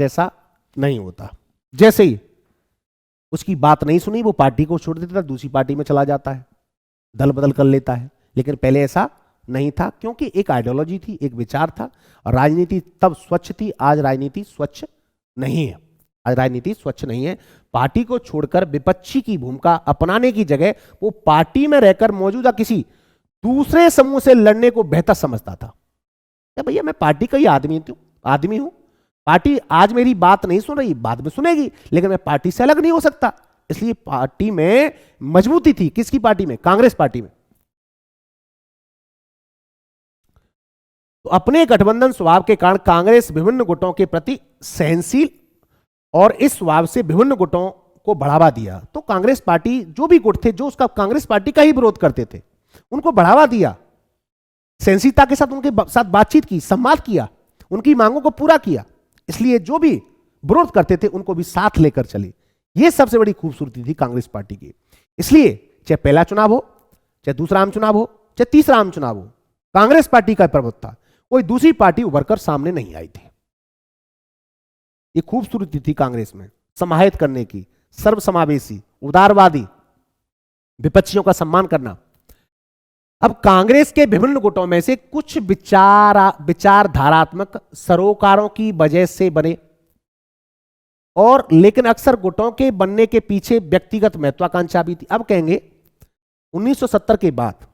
ऐसा नहीं होता। जैसे ही उसकी बात नहीं सुनी, वो पार्टी को छोड़ देता, दूसरी पार्टी में चला जाता है, दल बदल कर लेता है। लेकिन पहले ऐसा नहीं था, क्योंकि एक आइडियोलॉजी थी, एक विचार था, और राजनीति तब स्वच्छ थी। आज राजनीति स्वच्छ नहीं है। आज राजनीति स्वच्छ नहीं है। पार्टी को छोड़कर विपक्षी की भूमिका अपनाने की जगह वो पार्टी में रहकर मौजूदा किसी दूसरे समूह से लड़ने को बेहतर समझता था। क्या भैया, मैं पार्टी का ही आदमी हूं, पार्टी आज मेरी बात नहीं सुन रही, बाद में सुनेगी, लेकिन मैं पार्टी से अलग नहीं हो सकता। इसलिए पार्टी में मजबूती थी। किसकी पार्टी में? कांग्रेस पार्टी में। तो अपने गठबंधन स्वभाव के कारण कांग्रेस विभिन्न गुटों के प्रति सहनशील और इस स्वभाव से विभिन्न गुटों को बढ़ावा दिया। तो कांग्रेस पार्टी, जो भी गुट थे जो उसका कांग्रेस पार्टी का ही विरोध करते थे, उनको बढ़ावा दिया, सहनशीलता के साथ उनके साथ बातचीत की, संवाद किया, उनकी मांगों को पूरा किया। इसलिए जो भी विरोध करते थे उनको भी साथ लेकर चले। यह सबसे बड़ी खूबसूरती थी कांग्रेस पार्टी की। इसलिए चाहे पहला चुनाव हो, चाहे दूसरा आम चुनाव हो, चाहे तीसरा आम चुनाव हो, कांग्रेस पार्टी का प्रभुत्व था। कोई दूसरी पार्टी उभरकर सामने नहीं आई थी। ये खूबसूरती थी कांग्रेस में, समाहित करने की, सर्वसमावेशी, उदारवादी, विपक्षियों का सम्मान करना। अब कांग्रेस के विभिन्न गुटों में से कुछ विचारधारात्मक सरोकारों की वजह से बने, और लेकिन अक्सर गुटों के बनने के पीछे व्यक्तिगत महत्वाकांक्षा भी थी। अब कहेंगे 1970 के बाद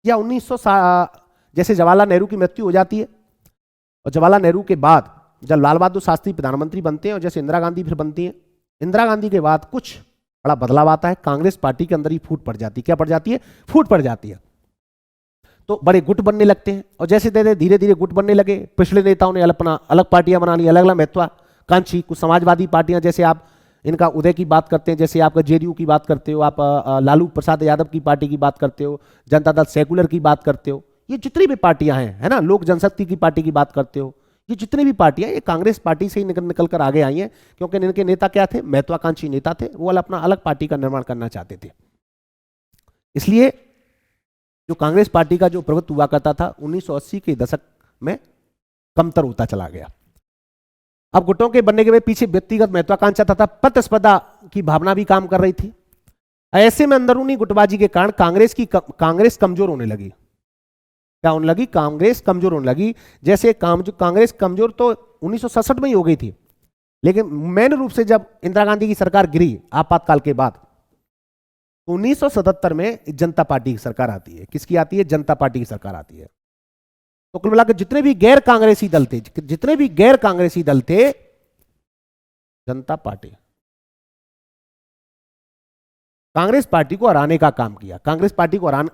या 1960, जैसे जवाहरलाल नेहरू की मृत्यु हो जाती है, और जवाहरलाल नेहरू के बाद जब लाल बहादुर शास्त्री प्रधानमंत्री बनते हैं, और जैसे इंदिरा गांधी फिर बनती हैं, इंदिरा गांधी के बाद कुछ बड़ा बदलाव आता है। कांग्रेस पार्टी के अंदर ही फूट पड़ जाती है। क्या पड़ जाती है? फूट पड़ जाती है। तो बड़े गुट बनने लगते हैं, और जैसे धीरे धीरे गुट बनने लगे, पिछले नेताओं ने अपना अलग पार्टियां बना ली, अलग अलग महत्वाकांक्षी। कुछ समाजवादी पार्टियां, जैसे आप इनका उदय की बात करते हैं, जैसे आपका जेडीयू की बात करते हो, आप लालू प्रसाद यादव की पार्टी की बात करते हो, जनता दल सेकुलर की बात करते हो, ये जितनी भी पार्टियां हैं, है ना, लोक जनशक्ति की पार्टी की बात करते हो, ये जितनी भी पार्टियां, ये कांग्रेस पार्टी से ही निकल कर आगे आई हैं। क्योंकि इनके नेता क्या थे? महत्वाकांक्षी नेता थे। वो अपना अलग पार्टी का निर्माण करना चाहते थे। इसलिए जो कांग्रेस पार्टी का जो प्रभुत्व हुआ करता था 1980 के दशक में कमतर होता चला गया। अब गुटों के बनने के पीछे व्यक्तिगत महत्वाकांक्षा तथा प्रतिस्पर्धा की भावना भी काम कर रही थी। ऐसे में अंदरूनी गुटबाजी के कारण कांग्रेस कमजोर होने लगी। क्या होने लगी? कांग्रेस कमजोर होने लगी। जैसे कांग्रेस कमजोर तो 1967 में ही हो गई थी, लेकिन मेन रूप से जब इंदिरा गांधी की सरकार गिरी आपातकाल के बाद, तो 1977 में जनता पार्टी की सरकार आती है। किसकी आती है? जनता पार्टी की सरकार आती है। तो कुल मिलाकर जितने भी गैर कांग्रेसी दल थे, जनता पार्टी कांग्रेस पार्टी को हराने का काम किया।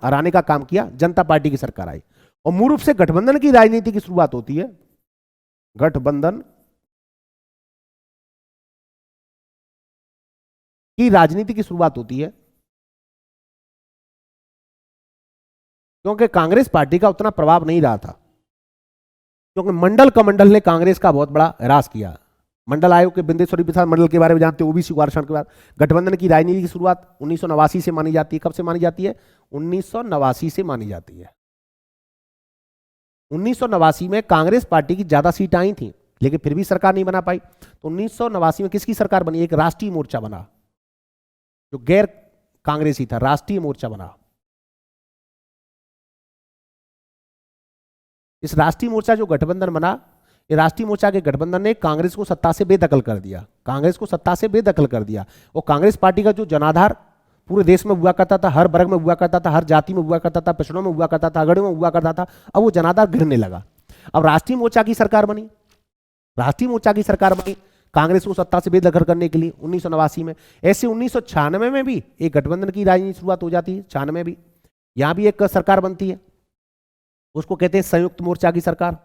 हराने का काम किया, जनता पार्टी की सरकार आई, और मूल रूप से गठबंधन की राजनीति की शुरुआत होती है। गठबंधन की राजनीति की शुरुआत होती है, क्योंकि कांग्रेस पार्टी का उतना प्रभाव नहीं रहा था, क्योंकि मंडल कमंडल ने कांग्रेस का बहुत बड़ा ह्रास किया। मंडल आयोग के बिंदेश्वरी प्रसाद मंडल के बारे में जानते हो, ओबीसी आरक्षण के बाद। गठबंधन की राजनीति की शुरुआत 1989 से मानी जाती है। कब से मानी जाती है? 1989 से मानी जाती है। 1989 में कांग्रेस पार्टी की ज्यादा सीट आई थी, लेकिन फिर भी सरकार नहीं बना पाई। तो 1989 में किसकी सरकार बनी? एक राष्ट्रीय मोर्चा बना, जो गैर कांग्रेसी था, राष्ट्रीय मोर्चा बना। इस राष्ट्रीय मोर्चा जो गठबंधन बना, ये राष्ट्रीय मोर्चा के गठबंधन ने कांग्रेस को सत्ता से बेदखल कर दिया, कांग्रेस को सत्ता से बेदखल कर दिया। और कांग्रेस पार्टी का जो जनाधार पूरे देश में हुआ करता था, हर वर्ग में हुआ करता था, हर जाति में हुआ करता था, पिछड़ों में हुआ करता था, अगड़ों में हुआ करता था, अब वो जनाधार गिरने लगा। अब राष्ट्रीय मोर्चा की सरकार बनी, राष्ट्रीय मोर्चा की सरकार बनी कांग्रेस को सत्ता से बेदखल करने के लिए 1989 में। ऐसे 1996 में भी एक गठबंधन की राजनीति शुरुआत हो जाती है। 96 में भी यहां भी एक सरकार बनती है, उसको कहते हैं संयुक्त मोर्चा की सरकार।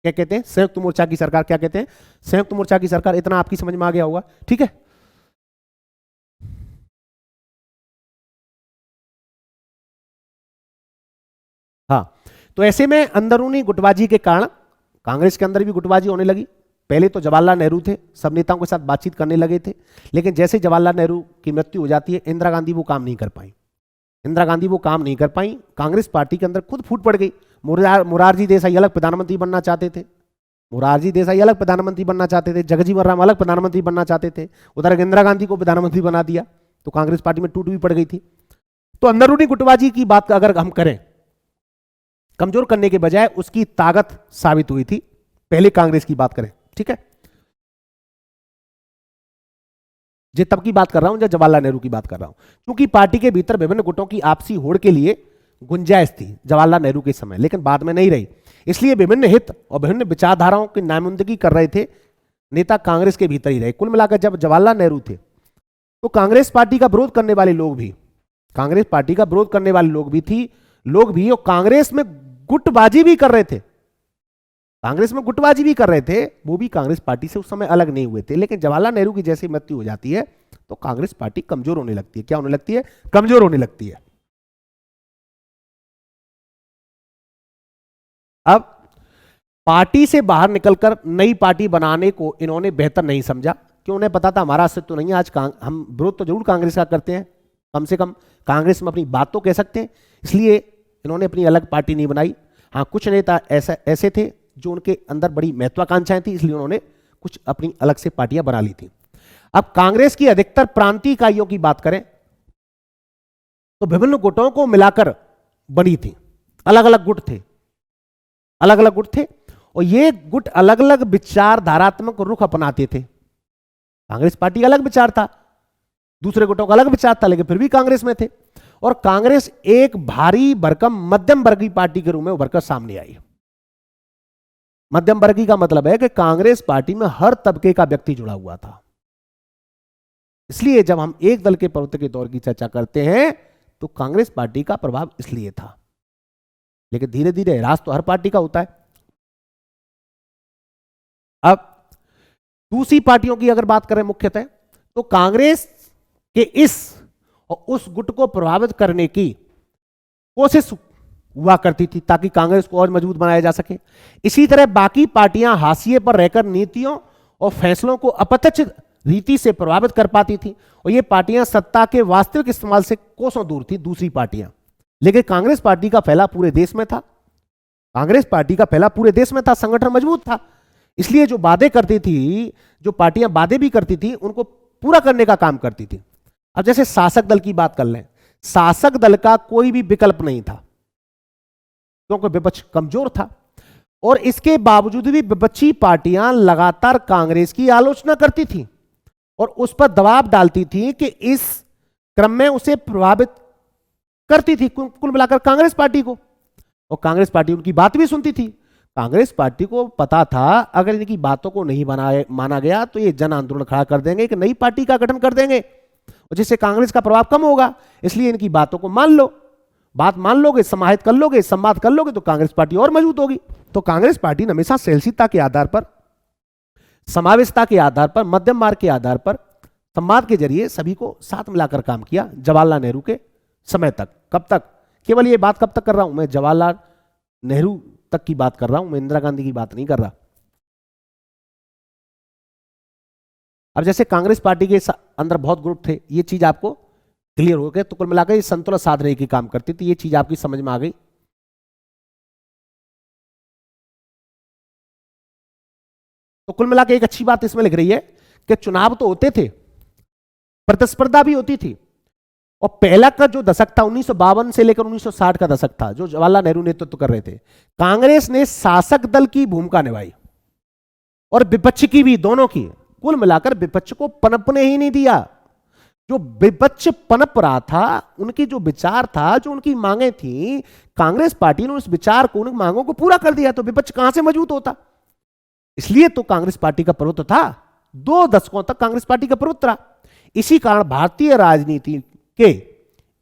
क्या कहते हैं? संयुक्त मोर्चा की सरकार। क्या कहते हैं? संयुक्त मोर्चा की सरकार। इतना आपकी समझ में आ गया होगा, ठीक है। हाँ, तो ऐसे में अंदरूनी गुटबाजी के कारण कांग्रेस के अंदर भी गुटबाजी होने लगी। पहले तो जवाहरलाल नेहरू थे, सब नेताओं के साथ बातचीत करने लगे थे, लेकिन जैसे जवाहरलाल नेहरू की मृत्यु हो जाती है, इंदिरा गांधी वो काम नहीं कर पाई। इंदिरा गांधी वो काम नहीं कर पाई, कांग्रेस पार्टी के अंदर खुद फूट पड़ गई। मोरारजी देसाई अलग प्रधानमंत्री बनना चाहते थे, मोरारजी देसाई अलग प्रधानमंत्री बनना चाहते थे, जगजीवन राम अलग प्रधानमंत्री बनना चाहते थे, उधर इंदिरा गांधी को प्रधानमंत्री बना दिया, तो कांग्रेस पार्टी में टूट भी पड़ गई थी। तो अंदरूनी गुटबाजी की बात अगर हम करें, कमजोर करने के बजाय उसकी ताकत साबित हुई थी। पहले कांग्रेस की बात करें, ठीक है, जे तब की बात कर रहा हूं, जब जवाहरलाल नेहरू की बात कर रहा हूं, क्योंकि पार्टी के भीतर विभिन्न गुटों की आपसी होड़ के लिए गुंजाइश थी जवाहरलाल नेहरू के समय, लेकिन बाद में नहीं रही। इसलिए विभिन्न हित और विभिन्न विचारधाराओं की नामंदगी कर रहे थे नेता कांग्रेस के भीतर ही रहे। कुल मिलाकर जब जवाहरलाल नेहरू थे, तो कांग्रेस पार्टी का विरोध करने वाले लोग भी, कांग्रेस पार्टी का विरोध करने वाले लोग भी और कांग्रेस में गुटबाजी भी कर रहे थे, कांग्रेस में गुटबाजी भी कर रहे थे, वो भी कांग्रेस पार्टी से उस समय अलग नहीं हुए थे। लेकिन जवाहरलाल नेहरू की जैसे मृत्यु हो जाती है, तो कांग्रेस पार्टी कमजोर होने लगती है। क्या होने लगती है? कमजोर होने लगती है। अब पार्टी से बाहर निकलकर नई पार्टी बनाने को इन्होंने बेहतर नहीं समझा, क्यों? उन्हें पता था हमारा अस्तित्व तो नहीं है। आज हम विरोध तो जरूर कांग्रेस का करते हैं, कम से कम कांग्रेस में अपनी बात तो कह सकते हैं, इसलिए इन्होंने अपनी अलग पार्टी नहीं बनाई। हाँ, कुछ नेता ऐसे थे जो उनके अंदर बड़ी महत्वाकांक्षाएं थी, इसलिए उन्होंने कुछ अपनी अलग से पार्टियां बना ली थी। अब कांग्रेस की अधिकतर प्रांतीय इकाइयों की बात करें, तो विभिन्न गुटों को मिलाकर बनी थी, अलग अलग गुट थे, अलग अलग गुट थे, और ये गुट अलग अलग विचारधारात्मक रुख अपनाते थे। कांग्रेस पार्टी अलग विचार था, दूसरे गुटों का अलग विचार था, लेकिन फिर भी कांग्रेस में थे। और कांग्रेस एक भारी भरकम मध्यम वर्गीय पार्टी के रूप में उभरकर सामने आई। मध्यम वर्गीय का मतलब है कि कांग्रेस पार्टी में हर तबके का व्यक्ति जुड़ा हुआ था। इसलिए जब हम एक दल के प्रवर्तक के दौर की चर्चा करते हैं, तो कांग्रेस पार्टी का प्रभाव इसलिए था, लेकिन धीरे धीरे ह्रास तो हर पार्टी का होता है। अब दूसरी पार्टियों की अगर बात करें मुख्यतः, तो कांग्रेस के इस और उस गुट को प्रभावित करने की कोशिश हुआ करती थी, ताकि कांग्रेस को और मजबूत बनाया जा सके। इसी तरह बाकी पार्टियां हाशिए पर रहकर नीतियों और फैसलों को अप्रत्यक्ष रीति से प्रभावित कर पाती थी, और ये पार्टियां सत्ता के वास्तविक इस्तेमाल से कोसों दूर थी दूसरी पार्टियां। लेकिन कांग्रेस पार्टी का फैला पूरे देश में था, कांग्रेस पार्टी का फैला पूरे देश में था, संगठन मजबूत था। इसलिए जो वादे करती थी, जो पार्टियां वादे भी करती थी, उनको पूरा करने का काम करती थी। अब जैसे शासक दल की बात कर लें, शासक दल का कोई भी विकल्प नहीं था, क्योंकि विपक्ष कमजोर था, और इसके बावजूद भी विपक्षी पार्टियां लगातार कांग्रेस की आलोचना करती थी और उस पर दबाव डालती थी कि इस क्रम में उसे प्रभावित करती थी, कुल मिलाकर कांग्रेस पार्टी को। और कांग्रेस पार्टी उनकी बात भी सुनती थी। कांग्रेस पार्टी को पता था अगर इनकी बातों को नहीं माना गया तो ये जन आंदोलन खड़ा कर देंगे, कि नई पार्टी का गठन कर देंगे, और जिससे कांग्रेस का प्रभाव कम होगा, इसलिए इनकी बातों को मान लो। बात मान लोगे, समाहित कर लोगे, संवाद कर लोगे, तो कांग्रेस पार्टी और मजबूत होगी। तो कांग्रेस पार्टी ने हमेशा सहनशीलता के आधार पर, समावेशता के आधार पर, मध्यम मार्ग के आधार पर, संवाद के जरिए सभी को साथ मिलाकर काम किया जवाहरलाल नेहरू के समय तक। कब तक? केवल ये बात कब तक कर रहा हूं मैं, जवाहरलाल नेहरू तक की बात कर रहा हूं, मैं इंदिरा गांधी की बात नहीं कर रहा। अब जैसे कांग्रेस पार्टी के अंदर बहुत ग्रुप थे, ये चीज आपको क्लियर हो गया। तो कुल मिलाकर ये संतुलन साधने की काम करती थी, ये चीज आपकी समझ में आ गई। तो कुल मिलाकर एक अच्छी बात इसमें लिख रही है कि चुनाव तो होते थे, प्रतिस्पर्धा भी होती थी। और पहला का जो दशक था 1952 से लेकर 1960 का दशक था, जो जवाहरलाल नेहरू नेतृत्व कर रहे थे, कांग्रेस ने शासक दल की भूमिका निभाई और विपक्ष की भी, दोनों की। कुल मिलाकर विपक्ष को पनपने ही नहीं दिया। जो विपक्ष पनप रहा था, उनकी जो विचार था, जो उनकी मांगे थी, कांग्रेस पार्टी ने उस विचार को, उन मांगों को पूरा कर दिया। तो विपक्ष कहां से मजबूत होता? इसलिए तो कांग्रेस पार्टी का प्रभुत्व था, 2 दशकों तक कांग्रेस पार्टी का प्रभुत्व रहा। इसी कारण भारतीय राजनीति के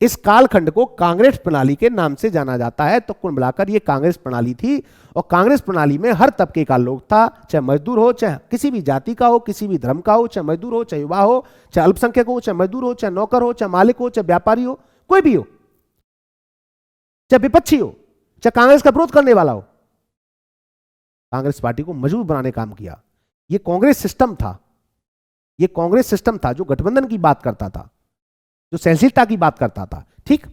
इस कालखंड को कांग्रेस प्रणाली के नाम से जाना जाता है। तो कुल मिलाकर ये कांग्रेस प्रणाली थी, और कांग्रेस प्रणाली में हर तबके का लोग था, चाहे मजदूर हो, चाहे किसी भी जाति का हो, किसी भी धर्म का हो, चाहे मजदूर हो, चाहे युवा हो, चाहे अल्पसंख्यक हो, चाहे मजदूर हो, चाहे नौकर हो, चाहे मालिक हो, चाहे व्यापारी हो, कोई भी हो, चाहे विपक्षी हो, चाहे कांग्रेस का विरोध करने वाला हो, कांग्रेस पार्टी को मजबूत बनाने काम किया। ये कांग्रेस सिस्टम था, ये कांग्रेस सिस्टम था जो गठबंधन की बात करता था, जो सहनशीलता की बात करता था। ठीक।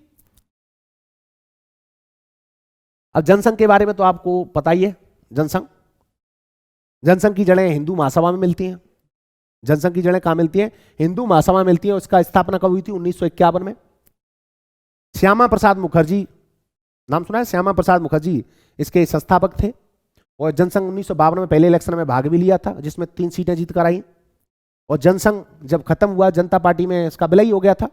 अब जनसंघ के बारे में तो आपको पता ही है। जनसंघ की जड़ें हिंदू महासभा में मिलती हैं। जनसंघ की जड़ें कहां मिलती हैं? हिंदू महासभा में मिलती है। उसका स्थापना कब हुई थी? 1951 में। श्यामा प्रसाद मुखर्जी, नाम सुना है? श्यामा प्रसाद मुखर्जी इसके संस्थापक थे। और जनसंघ 1952 में पहले इलेक्शन में भाग भी लिया था, जिसमें 3 सीटें जीत कर आई। और जनसंघ जब खत्म हुआ, जनता पार्टी में इसका विलय हो गया था।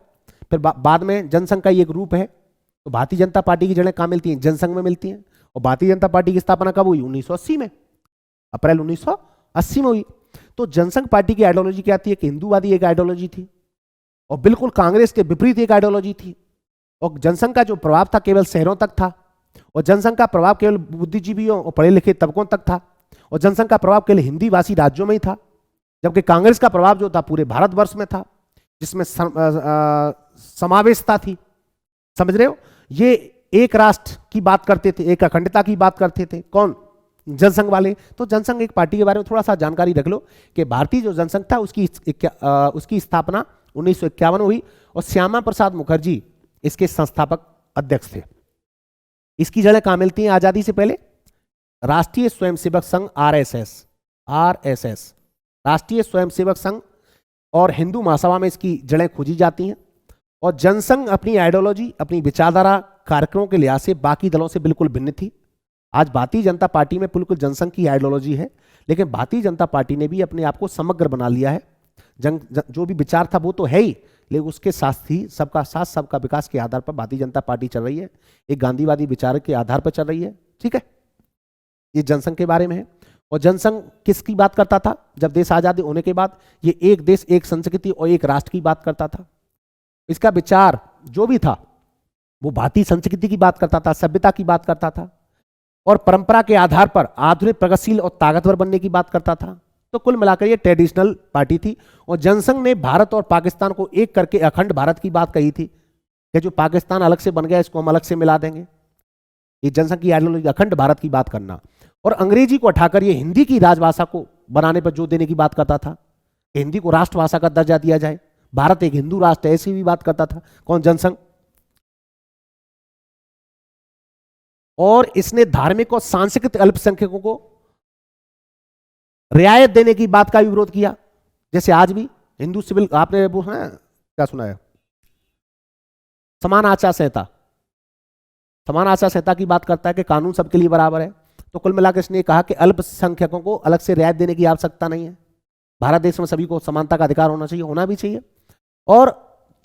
फिर बाद में जनसंघ का एक रूप है। तो भारतीय जनता पार्टी की जड़ें कहां मिलती हैं? जनसंघ में मिलती हैं। और भारतीय जनता पार्टी की स्थापना कब हुई? 1980 में, अप्रैल 1980 में हुई। तो जनसंघ पार्टी की आइडियोलॉजी क्या थी? एक हिंदूवादी एक आइडियोलॉजी थी, और बिल्कुल कांग्रेस के विपरीत एक आइडियोलॉजी थी। और जनसंघ का जो प्रभाव था केवल शहरों तक था, और जनसंघ का प्रभाव केवल बुद्धिजीवियों और पढ़े लिखे तबकों तक था, और जनसंघ का प्रभाव केवल हिंदी भाषी राज्यों में ही था। जबकि कांग्रेस का प्रभाव जो था पूरे भारतवर्ष में था, जिसमें समावेशता थी। समझ रहे हो? ये एक राष्ट्र की बात करते थे, एक अखंडता की बात करते थे। कौन? जनसंघ वाले। तो जनसंघ एक पार्टी के बारे में थोड़ा सा जानकारी रख लो कि भारतीय जो जनसंघ था उसकी स्थापना 1951 में हुई, और श्यामा प्रसाद मुखर्जी इसके संस्थापक अध्यक्ष थे। इसकी जड़ें कहां मिलती हैं आजादी से पहले? राष्ट्रीय स्वयंसेवक संघ, आरएसएस, राष्ट्रीय स्वयंसेवक संघ और हिंदू महासभा में इसकी जड़ें खोजी जाती हैं। और जनसंघ अपनी आइडियोलॉजी, अपनी विचारधारा, कार्यक्रमों के लिहाज से बाकी दलों से बिल्कुल भिन्न थी। आज भारतीय जनता पार्टी में बिल्कुल जनसंघ की आइडियोलॉजी है, लेकिन भारतीय जनता पार्टी ने भी अपने आप को समग्र बना लिया है। जो भी विचार था वो तो है ही, लेकिन उसके साथ ही सबका साथ सबका विकास के आधार पर भारतीय जनता पार्टी चल रही है। एक गांधीवादी विचार के आधार पर चल रही है। ठीक है, ये जनसंघ के बारे में है। और जनसंघ किसकी बात करता था? जब देश आजाद होने के बाद ये एक देश, एक संस्कृति और एक राष्ट्र की बात करता था। इसका विचार जो भी था वो भारतीय संस्कृति की बात करता था, सभ्यता की बात करता था, और परंपरा के आधार पर आधुनिक, प्रगतिशील और ताकतवर बनने की बात करता था। तो कुल मिलाकर ये ट्रेडिशनल पार्टी थी। और जनसंघ ने भारत और पाकिस्तान को एक करके अखंड भारत की बात कही थी कि जो पाकिस्तान अलग से बन गया इसको हम अलग से मिला देंगे। ये जनसंघ की आइडियोलॉजी, अखंड भारत की बात करना। और अंग्रेजी को हटाकर ये हिंदी की राजभाषा को बनाने पर जोर देने की बात करता था। हिंदी को राष्ट्रभाषा का दर्जा दिया जाए, भारत एक हिंदू राष्ट्र है, ऐसी भी बात करता था। कौन? जनसंघ। और इसने धार्मिक और सांस्कृतिक अल्पसंख्यकों को रियायत देने की बात का भी विरोध किया। जैसे आज भी हिंदू सिविल, आपने वो सुना है, क्या सुना है? समान आचार संहिता, समान आचार संहिता की बात करता है कि कानून सबके लिए बराबर है। तो कुल मिलाकर इसने कहा कि अल्पसंख्यकों को अलग से रियायत देने की आवश्यकता नहीं है, भारत देश में सभी को समानता का अधिकार होना चाहिए, होना भी चाहिए। और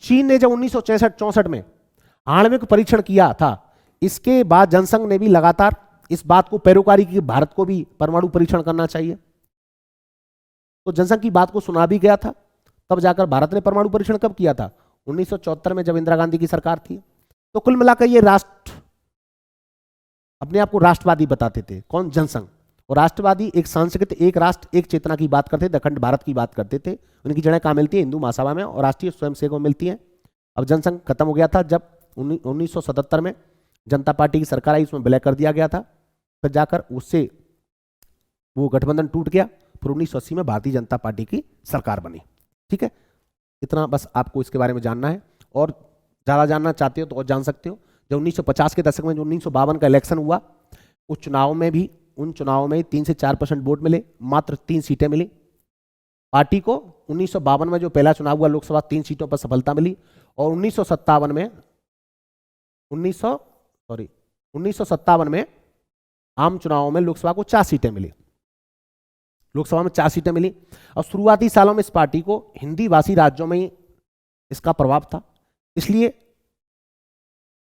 चीन ने जब 1963-64 में आणविक परीक्षण किया था, इसके बाद जनसंघ ने भी लगातार इस बात को पैरोकारी की, भारत को भी परमाणु परीक्षण करना चाहिए। तो जनसंघ की बात को सुना भी गया था। तब जाकर भारत ने परमाणु परीक्षण कब किया था? 1974 में, जब इंदिरा गांधी की सरकार थी। तो कुल मिलाकर ये राष्ट्र अपने आप को राष्ट्रवादी बताते थे। कौन? जनसंघ। और राष्ट्रवादी एक सांस्कृतिक एक राष्ट्र एक चेतना की बात करते थे, अखंड भारत की बात करते थे। उनकी जड़ें कहाँ मिलती है? हिंदू महासभा में और राष्ट्रीय स्वयंसेवक में मिलती हैं। अब जनसंघ खत्म हो गया था जब 1977 में जनता पार्टी की सरकार आई, उसमें विलय कर दिया गया था। फिर जाकर उससे वो गठबंधन टूट गया। फिर 1980 में भारतीय जनता पार्टी की सरकार बनी। ठीक है, इतना बस आपको इसके बारे में जानना है। और ज़्यादा जानना चाहते हो तो और जान सकते हो। जब 1950 के दशक में जो 1952 का इलेक्शन हुआ, उस चुनाव में भी उन चुनावों में 3 से 4% वोट मिले, मात्र 3 सीटें मिली पार्टी को। 1952 में जो पहला चुनाव हुआ लोकसभा, 3 सीटों पर सफलता मिली। और 1957 में आम चुनावों में लोकसभा को 4 सीटें मिली। लोकसभा में 4 सीटें मिली। और शुरुआती सालों में इस पार्टी को हिंदी भाषी राज्यों में ही इसका प्रभाव था, इसलिए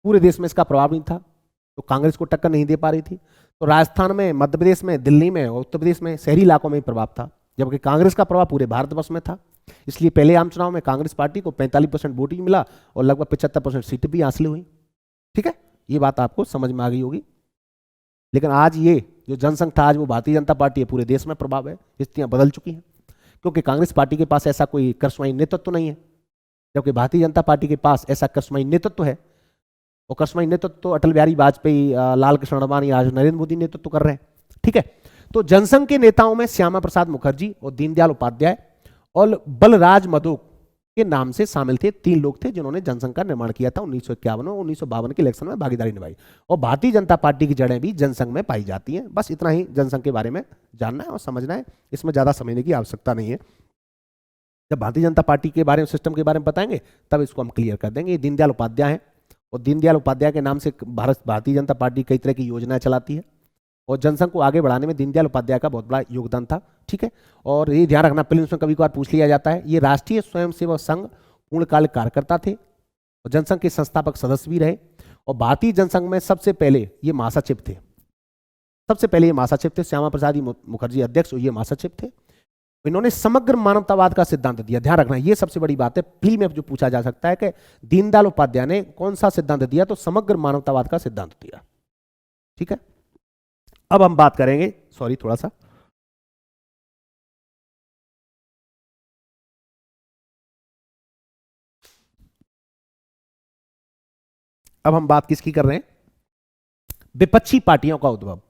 पूरे देश में इसका प्रभाव नहीं था, तो कांग्रेस को टक्कर नहीं दे पा रही थी। तो राजस्थान में, मध्य प्रदेश में, दिल्ली में और उत्तर प्रदेश में शहरी इलाकों में ही प्रभाव था, जबकि कांग्रेस का प्रभाव पूरे भारतवर्ष में था। इसलिए पहले आम चुनाव में कांग्रेस पार्टी को 45% वोट ही मिला और लगभग 75% सीटें भी हासिल हुई। ठीक है, ये बात आपको समझ में आ गई होगी। लेकिन आज ये जो जनसंघ था, आज वो भारतीय जनता पार्टी है, पूरे देश में प्रभाव है। स्थितियां बदल चुकी हैं, क्योंकि कांग्रेस पार्टी के पास ऐसा कोई करिश्माई नेतृत्व नहीं है, जबकि भारतीय जनता पार्टी के पास ऐसा करिश्माई नेतृत्व है। और करिश्माई नेतृत्व तो अटल बिहारी वाजपेयी, लाल कृष्ण आडवाणी, आज नरेंद्र मोदी नेतृत्व कर रहे हैं। ठीक है, तो जनसंघ के नेताओं में श्यामा प्रसाद मुखर्जी और दीनदयाल उपाध्याय और बलराज मधोक के नाम से शामिल थे। 3 लोग थे जिन्होंने जनसंघ का निर्माण किया था। 1951 और 1952 के इलेक्शन में भागीदारी निभाई। और भारतीय जनता पार्टी की जड़ें भी जनसंघ में पाई जाती हैं। बस इतना ही जनसंघ के बारे में जानना है और समझना है, इसमें ज्यादा समझने की आवश्यकता नहीं है। जब भारतीय जनता पार्टी के बारे में, सिस्टम के बारे में बताएंगे, तब इसको हम क्लियर कर देंगे। दीनदयाल उपाध्याय हैं और दीनदयाल उपाध्याय के नाम से भारतीय जनता पार्टी कई तरह की योजनाएं चलाती है और जनसंघ को आगे बढ़ाने में दीनदयाल उपाध्याय का बहुत बड़ा योगदान था। ठीक है, और ये ध्यान रखना, प्रीलिम्स में कभी कभार पूछ लिया जाता है, ये राष्ट्रीय स्वयंसेवक संघ पूर्णकालिक कार्यकर्ता थे और जनसंघ के संस्थापक सदस्य भी रहे। और भारतीय जनसंघ में सबसे पहले ये महासचिव थे। सबसे पहले ये महासचिव थे, श्यामा प्रसाद मुखर्जी अध्यक्ष, ये महासचिव थे। इन्होंने समग्र मानवतावाद का सिद्धांत दिया। ध्यान रखना, ये सबसे बड़ी बात है। प्री में जो पूछा जा सकता है कि दीनदयाल उपाध्याय ने कौन सा सिद्धांत दिया, तो समग्र मानवतावाद का सिद्धांत दिया। ठीक है, अब हम बात करेंगे, सॉरी थोड़ा सा, अब हम बात किसकी कर रहे हैं? विपक्षी पार्टियों का उद्भव।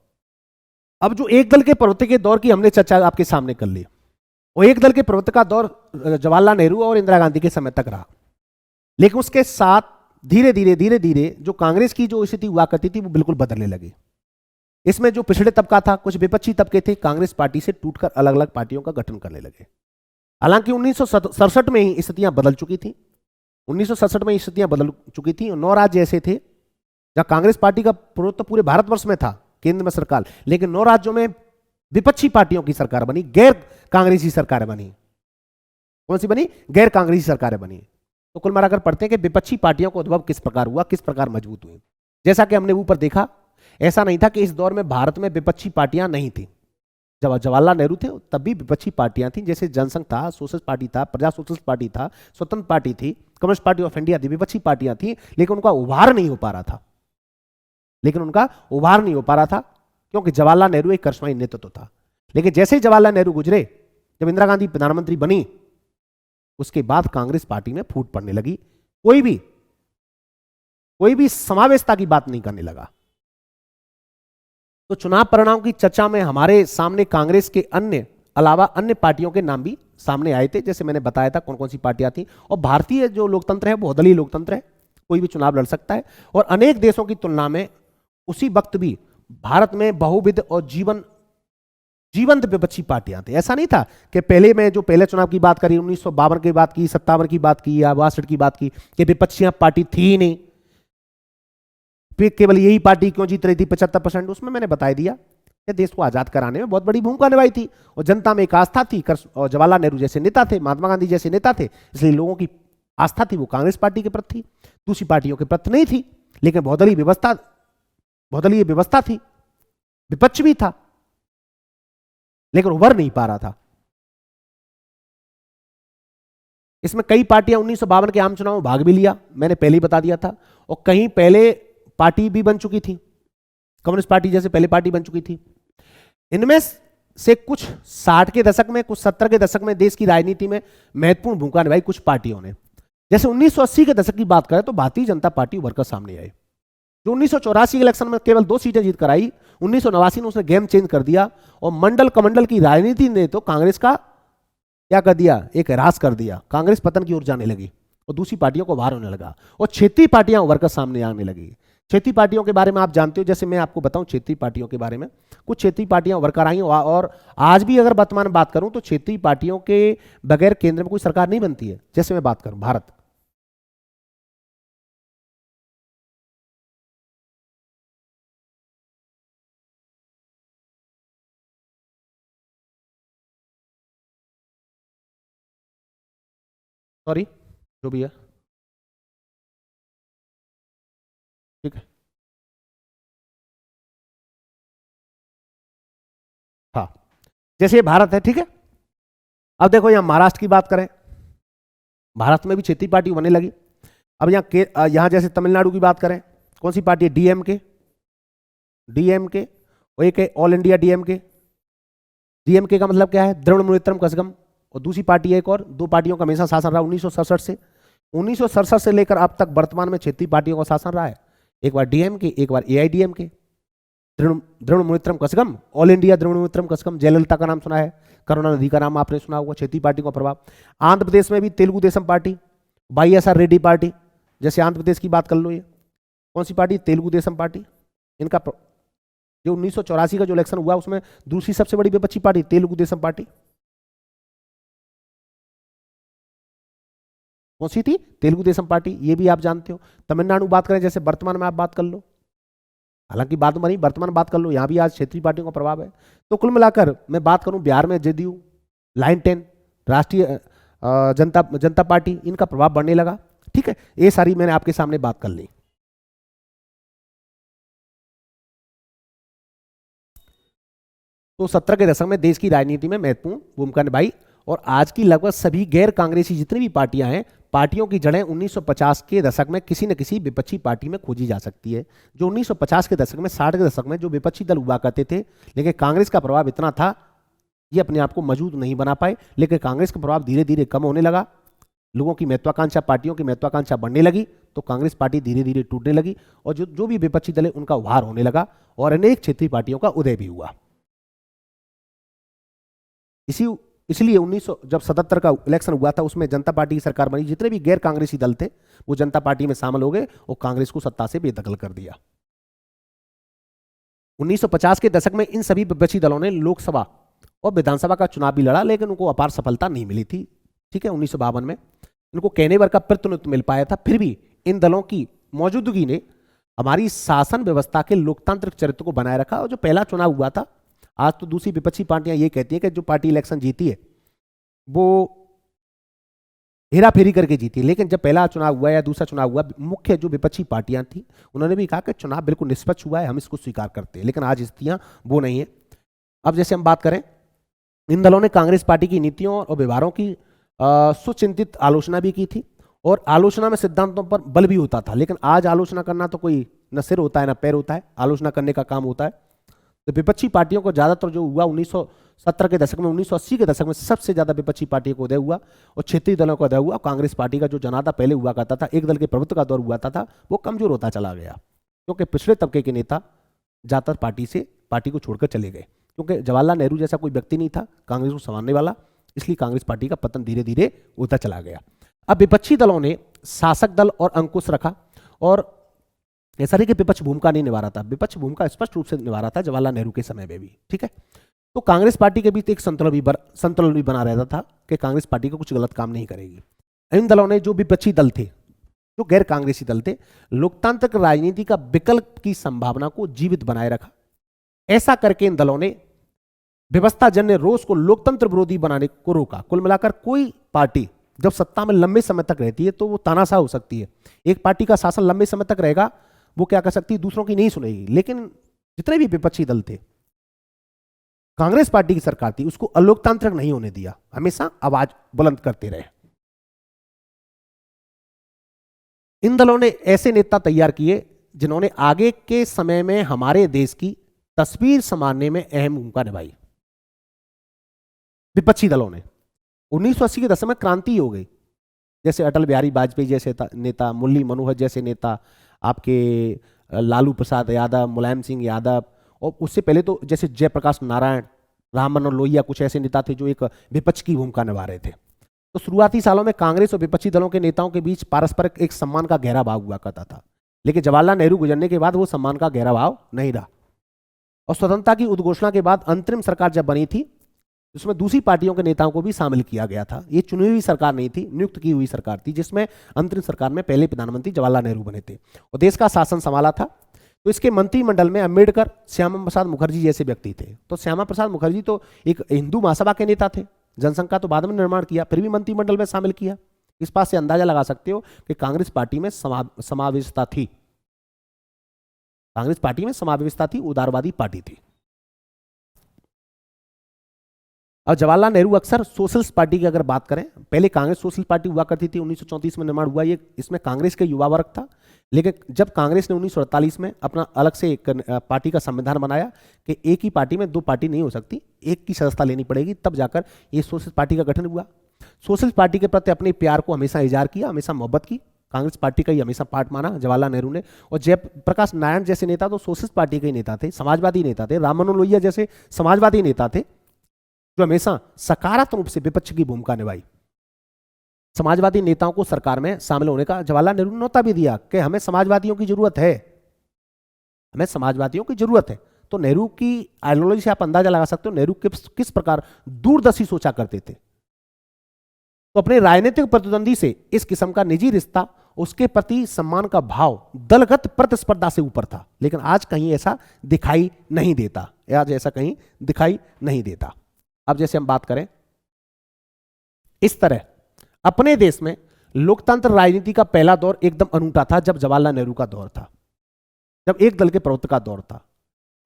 अब जो एक दल के प्रवृत्ति के दौर की हमने चर्चा आपके सामने कर ली, वो एक दल के प्रवृत्ति का दौर जवाहरलाल नेहरू और इंदिरा गांधी के समय तक रहा। लेकिन उसके साथ धीरे धीरे जो कांग्रेस की जो स्थिति हुआ करती थी, वो बिल्कुल बदलने लगी। इसमें जो पिछड़े तबका था, कुछ विपक्षी तबके थे, कांग्रेस पार्टी से टूटकर अलग अलग पार्टियों का गठन करने लगे। हालांकि 1967 में ही स्थितियां बदल चुकी थी। 1967 में स्थितियां बदल चुकी थी और 9 राज्य ऐसे थे जहां कांग्रेस पार्टी का प्रभुत्व पूरे भारतवर्ष में था, केंद्र में सरकार, लेकिन 9 राज्यों में विपक्षी पार्टियों की सरकार बनी, गैर कांग्रेसी सरकार बनी। कौन सी बनी? गैर कांग्रेसी सरकारें बनी। तो कुल मिलाकर पढ़ते हैं कि विपक्षी पार्टियों का उद्भव किस प्रकार हुआ, किस प्रकार मजबूत हुई। जैसा कि हमने ऊपर देखा, ऐसा नहीं था कि इस दौर में भारत में विपक्षी पार्टियां नहीं थी। जब जवाहरलाल नेहरू थे तब भी विपक्षी पार्टियां थी, जैसे जनसंघ था, सोशलिस्ट पार्टी था, प्रजा सोशलिस्ट पार्टी था, स्वतंत्र पार्टी थी, कम्युनिस्ट पार्टी ऑफ इंडिया थी, विपक्षी पार्टियां थी। लेकिन उनका उभार नहीं हो पा रहा था, क्योंकि जवाहरलाल नेहरू एक करिश्माई नेतृत्व था। लेकिन जैसे ही जवाहरलाल नेहरू गुजरे, जब इंदिरा गांधी प्रधानमंत्री बनी, उसके बाद कांग्रेस पार्टी में फूट पड़ने लगी। कोई भी समावेशता की बात नहीं करने लगा। तो चुनाव परिणाम की चर्चा में हमारे सामने कांग्रेस के अलावा अन्य पार्टियों के नाम भी सामने आए थे, जैसे मैंने बताया था कौन कौन सी पार्टियां थी। और भारतीय जो लोकतंत्र है, बहुदलीय लोकतंत्र है, कोई भी चुनाव लड़ सकता है। और अनेक देशों की तुलना में उसी वक्त भी भारत में बहुविध और जीवंत विपक्षी पार्टियां थी। ऐसा नहीं था कि पहले चुनाव की बात करी, 1952 की बात की, 57 की बात की या 62 की बात की, कि विपक्षी पार्टी थी ही नहीं, फिर केवल यही पार्टी क्यों जीत रही थी 75%। उसमें मैंने बता दिया कि देश को आजाद कराने में बहुत बड़ी भूमिका निभाई थी और जनता में एक आस्था थी। और जवाहरलाल नेहरू जैसे नेता थे, महात्मा गांधी जैसे नेता थे, इसलिए लोगों की आस्था थी वो कांग्रेस पार्टी के प्रति थी, दूसरी पार्टियों के प्रति नहीं थी। लेकिन बहुदलीय व्यवस्था थी, विपक्ष भी था, लेकिन उभर नहीं पा रहा था। इसमें कई पार्टियां 1952 के आम चुनाव में भाग भी लिया, मैंने पहले ही बता दिया था, और कहीं पहले पार्टी भी बन चुकी थी, कम्युनिस्ट पार्टी जैसे पहले पार्टी बन चुकी थी। इनमें से कुछ 60 के दशक में, कुछ 70 के दशक में देश की राजनीति में महत्वपूर्ण भूमिका निभाई कुछ पार्टियों ने। जैसे 1980 के दशक की बात करें तो भारतीय जनता पार्टी उभर कर सामने आई, जो 1984 के इलेक्शन में केवल 2 सीटें जीत कर आई। 1989 में उसने गेम चेंज कर दिया और मंडल कमंडल की राजनीति ने तो कांग्रेस का क्या कर दिया, एक ह्रास कर दिया। कांग्रेस पतन की ओर जाने लगी और दूसरी पार्टियों को बाहर होने लगा और क्षेत्रीय पार्टियां उभर कर सामने आने लगी। क्षेत्रीय पार्टियों के बारे में आप जानते हो, जैसे मैं आपको बताऊं क्षेत्रीय पार्टियों के बारे में, कुछ क्षेत्रीय पार्टियां उभर कर आई और आज भी अगर वर्तमान में बात करूं तो क्षेत्रीय पार्टियों के बगैर केंद्र में कोई सरकार नहीं बनती है। जैसे मैं बात करूं भारत, सॉरी जो भी है, ठीक है, हाँ, जैसे ये भारत है, ठीक है। अब देखो यहां महाराष्ट्र की बात करें, भारत में भी क्षेत्रीय पार्टी बनने लगी। अब यहां जैसे तमिलनाडु की बात करें, कौन सी पार्टी है, डीएमके, डीएमके, और एक है ऑल इंडिया डीएमके। डीएमके का मतलब क्या है, द्रविड़ मुनेत्रम कझगम, और दूसरी पार्टी है एक और, 2 पार्टियों का हमेशा शासन रहा 1967 से। 1967 से लेकर अब तक वर्तमान में क्षेत्रीय पार्टियों का शासन रहा है, एक बार डीएमके, एक बार AIDMK. Dravida Munnetra Kazhagam, all India Dravida Munnetra Kazhagam, Jayalalithaa का नाम सुना है, करुणानिधि का नाम आपने सुना होगा, क्षेत्रीय पार्टी का प्रभाव। आंध्र प्रदेश में भी Telugu Desam party, YSR Reddy party, जैसे आंध्र प्रदेश की बात कर लो, ये कौन सी पार्टी, तेलुगु देशम पार्टी। इनका जो 1984 का जो इलेक्शन हुआ उसमें दूसरी सबसे बड़ी विपक्षी पार्टी तेलुगु देशम पार्टी, कौन सी थी, तेलुगु देशम पार्टी, ये भी आप जानते हो। तमिलनाडु बात करें, जैसे वर्तमान में आप बात कर लो, हालांकि बात बनी वर्तमान बात कर लो, यहां भी आज क्षेत्रीय पार्टियों का प्रभाव है। तो कुल मिलाकर मैं बात करूं, बिहार में जेडीयू, लाइन 10, राष्ट्रीय जनता पार्टी, इनका प्रभाव बढ़ने लगा, ठीक है। ये सारी मैंने आपके सामने बात कर ली। तो 70 के दशक में देश की राजनीति में महत्वपूर्ण भूमिका निभाई और आज की लगभग सभी गैर कांग्रेसी जितनी भी पार्टियां हैं, पार्टियों की जड़ें 1950 के दशक में किसी न किसी विपक्षी पार्टी में खोजी जा सकती है। जो 1950 के दशक में, 60 के दशक में जो विपक्षी दल हुआ करते थे, लेकिन कांग्रेस का प्रभाव इतना था, ये अपने आप को मौजूद नहीं बना पाए, लेकिन कांग्रेस का प्रभाव धीरे धीरे कम होने लगा, लोगों की महत्वाकांक्षा, पार्टियों की महत्वाकांक्षा बढ़ने लगी, तो कांग्रेस पार्टी धीरे धीरे टूटने लगी और जो भी विपक्षी दल है उनका उभार होने लगा और अनेक क्षेत्रीय पार्टियों का उदय भी हुआ। इसलिए 1900 जब 77 का इलेक्शन हुआ था, उसमें जनता पार्टी की सरकार बनी, जितने भी गैर कांग्रेसी दल थे वो जनता पार्टी में शामिल हो गए और कांग्रेस को सत्ता से बेदखल कर दिया। 1950 के दशक में इन सभी विपक्षी दलों ने लोकसभा और विधानसभा का चुनाव भी लड़ा, लेकिन उनको अपार सफलता नहीं मिली थी, ठीक है। 1952 में इनको कहने भर का प्रतिनिधित्व मिल पाया था, फिर भी इन दलों की मौजूदगी ने हमारी शासन व्यवस्था के लोकतांत्रिक चरित्र को बनाए रखा। और जो पहला चुनाव हुआ था, आज तो दूसरी विपक्षी पार्टियां ये कहती हैं कि जो पार्टी इलेक्शन जीती है वो हेरा फेरी करके जीती है, लेकिन जब पहला चुनाव हुआ या दूसरा चुनाव हुआ, मुख्य जो विपक्षी पार्टियां थी उन्होंने भी कहा कि चुनाव बिल्कुल निष्पक्ष हुआ है, हम इसको स्वीकार करते हैं, लेकिन आज स्थितियां वो नहीं है। अब जैसे हम बात करें, इन दलों ने कांग्रेस पार्टी की नीतियों और व्यवहारों की सुचिंतित आलोचना भी की थी और आलोचना में सिद्धांतों पर बल भी होता था, लेकिन आज आलोचना करना तो कोई न सिर होता है न पैर होता है, आलोचना करने का काम होता है। तो विपक्षी पार्टियों को ज्यादातर जो हुआ 1970 के दशक में, 1980 के दशक में सबसे ज्यादा विपक्षी पार्टियों को उदय हुआ और क्षेत्रीय दलों का उदय हुआ। कांग्रेस पार्टी का जो जनाधा पहले हुआ करता था, एक दल के प्रभुत्व का दौर हुआ था, वो कमजोर होता चला गया, क्योंकि पिछड़े तबके के नेता ज्यादातर पार्टी को छोड़कर चले गए, क्योंकि जवाहरलाल नेहरू जैसा कोई व्यक्ति नहीं था कांग्रेस को संभालने वाला, इसलिए कांग्रेस पार्टी का पतन धीरे धीरे होता चला गया। अब विपक्षी दलों ने शासक दल और अंकुश रखा और ऐसा नहीं कि विपक्ष भूमिका नहीं निभा रहा था, विपक्ष भूमिका स्पष्ट रूप से निभा रहा था जवाहरलाल नेहरू के समय में भी, ठीक है। तो कांग्रेस पार्टी के बीच एक संतुलन भी बना रहता था कि कांग्रेस पार्टी को कुछ गलत काम नहीं करेगी। इन दलों ने, जो विपक्षी दल थे, जो गैर कांग्रेसी दल थे, लोकतांत्रिक राजनीति का विकल्प की संभावना को जीवित बनाए रखा। ऐसा करके इन दलों ने व्यवस्था जन्य रोष को लोकतंत्र विरोधी बनाने को रोका। कुल मिलाकर कोई पार्टी जब सत्ता में लंबे समय तक रहती है तो वो तानाशाह हो सकती है। एक पार्टी का शासन लंबे समय तक रहेगा, वो क्या कर सकती है, दूसरों की नहीं सुनेगी, लेकिन जितने भी विपक्षी दल थे, कांग्रेस पार्टी की सरकार थी, उसको अलोकतांत्रिक नहीं होने दिया, हमेशा आवाज बुलंद करते रहे। इन दलों ने ऐसे नेता तैयार किए जिन्होंने आगे के समय में हमारे देश की तस्वीर संवारने में अहम भूमिका निभाई। विपक्षी दलों ने 1980 के दशक में क्रांति हो गई, जैसे अटल बिहारी वाजपेयी जैसे नेता, मुरली मनोहर जैसे नेता, आपके लालू प्रसाद यादव, मुलायम सिंह यादव, और उससे पहले तो जैसे जयप्रकाश नारायण, राम मनोहर लोहिया, कुछ ऐसे नेता थे जो एक विपक्ष की भूमिका निभा रहे थे। तो शुरुआती सालों में कांग्रेस और विपक्षी दलों के नेताओं के बीच पारस्परिक एक सम्मान का गहरा भाव हुआ करता था, लेकिन जवाहरलाल नेहरू गुजरने के बाद वो सम्मान का गहरा भाव नहीं रहा। और स्वतंत्रता की उद्घोषणा के बाद अंतरिम सरकार जब बनी थी, उसमें दूसरी पार्टियों के नेताओं को भी शामिल किया गया था। ये चुनी हुई सरकार नहीं थी, नियुक्त की हुई सरकार थी, जिसमें अंतरिम सरकार में पहले प्रधानमंत्री जवाहरलाल नेहरू बने थे और देश का शासन संभाला था। तो इसके मंत्रिमंडल में अम्बेडकर, श्यामा प्रसाद मुखर्जी जैसे व्यक्ति थे। तो श्यामा प्रसाद मुखर्जी तो एक हिंदू महासभा के नेता थे, जनसंघ का तो बाद में निर्माण किया, फिर भी मंत्रिमंडल में शामिल किया। इस बात से अंदाजा लगा सकते हो कि कांग्रेस पार्टी में समावेशिता थी, कांग्रेस पार्टी में समावेशिता थी, उदारवादी पार्टी थी। और जवाहरलाल नेहरू अक्सर सोशलिस्ट पार्टी की अगर बात करें, पहले कांग्रेस सोशलिस्ट पार्टी हुआ करती थी, 1934 में निर्माण हुआ ये, इसमें कांग्रेस के युवा वर्ग था। लेकिन जब कांग्रेस ने 1948 में अपना अलग से एक पार्टी का संविधान बनाया कि एक ही पार्टी में दो पार्टी नहीं हो सकती, एक की सदस्यता लेनी पड़ेगी, तब जाकर ये सोशलिस्ट पार्टी का गठन हुआ। सोशलिस्ट पार्टी के प्रति अपने प्यार को हमेशा इजहार किया, हमेशा मोहब्बत की, कांग्रेस पार्टी का ही हमेशा पार्ट माना जवाहरलाल नेहरू ने। और जयप्रकाश नारायण जैसे नेता तो सोशलिस्ट पार्टी के ही नेता थे, समाजवादी नेता थे। राम मनोहर लोहिया जैसे समाजवादी नेता थे जो हमेशा सकारात्मक रूप से विपक्ष की भूमिका निभाई। समाजवादी नेताओं को सरकार में शामिल होने का जवाहरलाल नेहरू ने न्योता भी दिया कि हमें समाजवादियों की जरूरत है, हमें समाजवादियों की जरूरत है। तो नेहरू की आइडियोलॉजी से आप अंदाजा लगा सकते हो नेहरू किस प्रकार दूरदर्शी सोचा करते थे। तो अपने राजनीतिक प्रतिद्वंदी से इस किस्म का निजी रिश्ता, उसके प्रति सम्मान का भाव दलगत प्रतिस्पर्धा से ऊपर था। लेकिन आज कहीं ऐसा दिखाई नहीं देता, आज ऐसा कहीं दिखाई नहीं देता। अब जैसे हम बात करें, इस तरह अपने देश में लोकतंत्र राजनीति का पहला दौर एकदम अनूठा था जब जवाहरलाल नेहरू का दौर था, जब एक दल के प्रवक्ता का दौर था।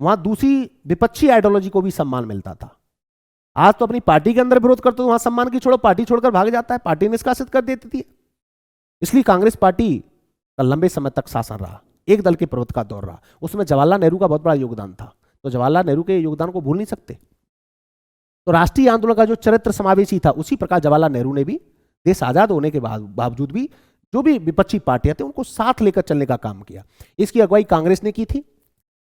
वहां दूसरी विपक्षी आइडियोलॉजी को भी सम्मान मिलता था। आज तो अपनी पार्टी के अंदर विरोध करते हो, वहां सम्मान की छोड़ो, पार्टी छोड़कर भाग जाता है, पार्टी निष्कासित कर देती थी। इसलिए कांग्रेस पार्टी का लंबे समय तक शासन रहा, एक दल के प्रवक्ता का दौर रहा, उसमें जवाहरलाल नेहरू का बहुत बड़ा योगदान था। तो जवाहरलाल नेहरू के योगदान को भूल नहीं सकते। तो राष्ट्रीय आंदोलन का जो चरित्र समावेशी था, उसी प्रकार जवाहरलाल नेहरू ने भी देश आजाद होने के बावजूद भी जो भी विपक्षी पार्टियां थी उनको साथ लेकर चलने का काम किया। इसकी अगुवाई कांग्रेस ने की थी।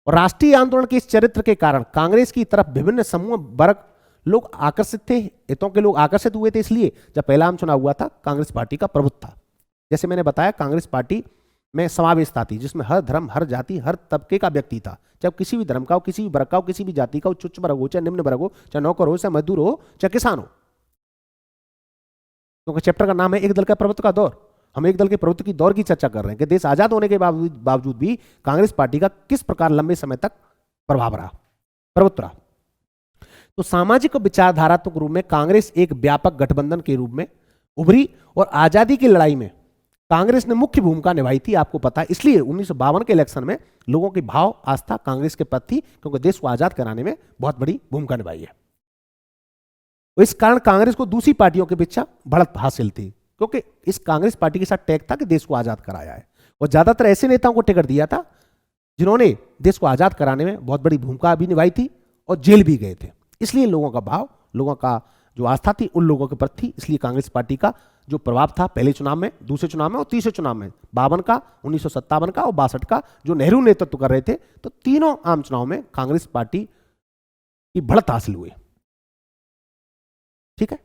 और राष्ट्रीय आंदोलन के इस चरित्र के कारण कांग्रेस की तरफ विभिन्न समूह वर्ग लोग आकर्षित थे, हितों के लोग आकर्षित हुए थे। इसलिए जब पहला आम चुनाव हुआ था, कांग्रेस पार्टी का प्रभुत्व था। जैसे मैंने बताया, कांग्रेस पार्टी में समावेशता थी जिसमें हर धर्म, हर जाति, हर तबके का व्यक्ति था, चाहे किसी भी धर्म का हो, किसी भी वर्ग का हो, किसी भी जाति का हो, उच्च वर्ग हो चाहे निम्न वर्ग हो, चाहे नौकर हो चाहे मजदूर हो चाहे किसान हो। क्योंकि चैप्टर का नाम है एक दल का प्रभुत्व का दौर। हम एक दल के प्रभुत्व की दौर की चर्चा कर रहे हैं कि देश आजाद होने के बावजूद भी कांग्रेस पार्टी का किस प्रकार लंबे समय तक प्रभाव रहा, प्रभुत्व रहा। तो सामाजिक और विचारधारात्मक रूप में कांग्रेस एक व्यापक गठबंधन के रूप में उभरी और आजादी की लड़ाई में कांग्रेस ने मुख्य भूमिका निभाई थी, आपको पता है। इसलिए 1952 के इलेक्शन में लोगों की भाव आस्था कांग्रेस के प्रति थी, क्योंकि देश को आजाद कराने में बहुत बड़ी भूमिका निभाई है। इस कारण कांग्रेस को दूसरी पार्टियों के पीछे बढ़त हासिल थी, क्योंकि इस कांग्रेस पार्टी के साथ टैग था कि देश को आजाद कराया है। और ज्यादातर ऐसे नेताओं को टिकट दिया था जिन्होंने देश को आजाद कराने में बहुत बड़ी भूमिका भी निभाई थी और जेल भी गए थे। इसलिए लोगों का भाव, लोगों का जो आस्था थी उन लोगों के प्रति थी। इसलिए कांग्रेस पार्टी का जो प्रभाव था पहले चुनाव में, दूसरे चुनाव में और तीसरे चुनाव में, 52 का, 1957 का और 62 का, जो नेहरू नेतृत्व कर रहे थे, तो तीनों आम चुनाव में कांग्रेस पार्टी की बढ़त हासिल हुई। ठीक है।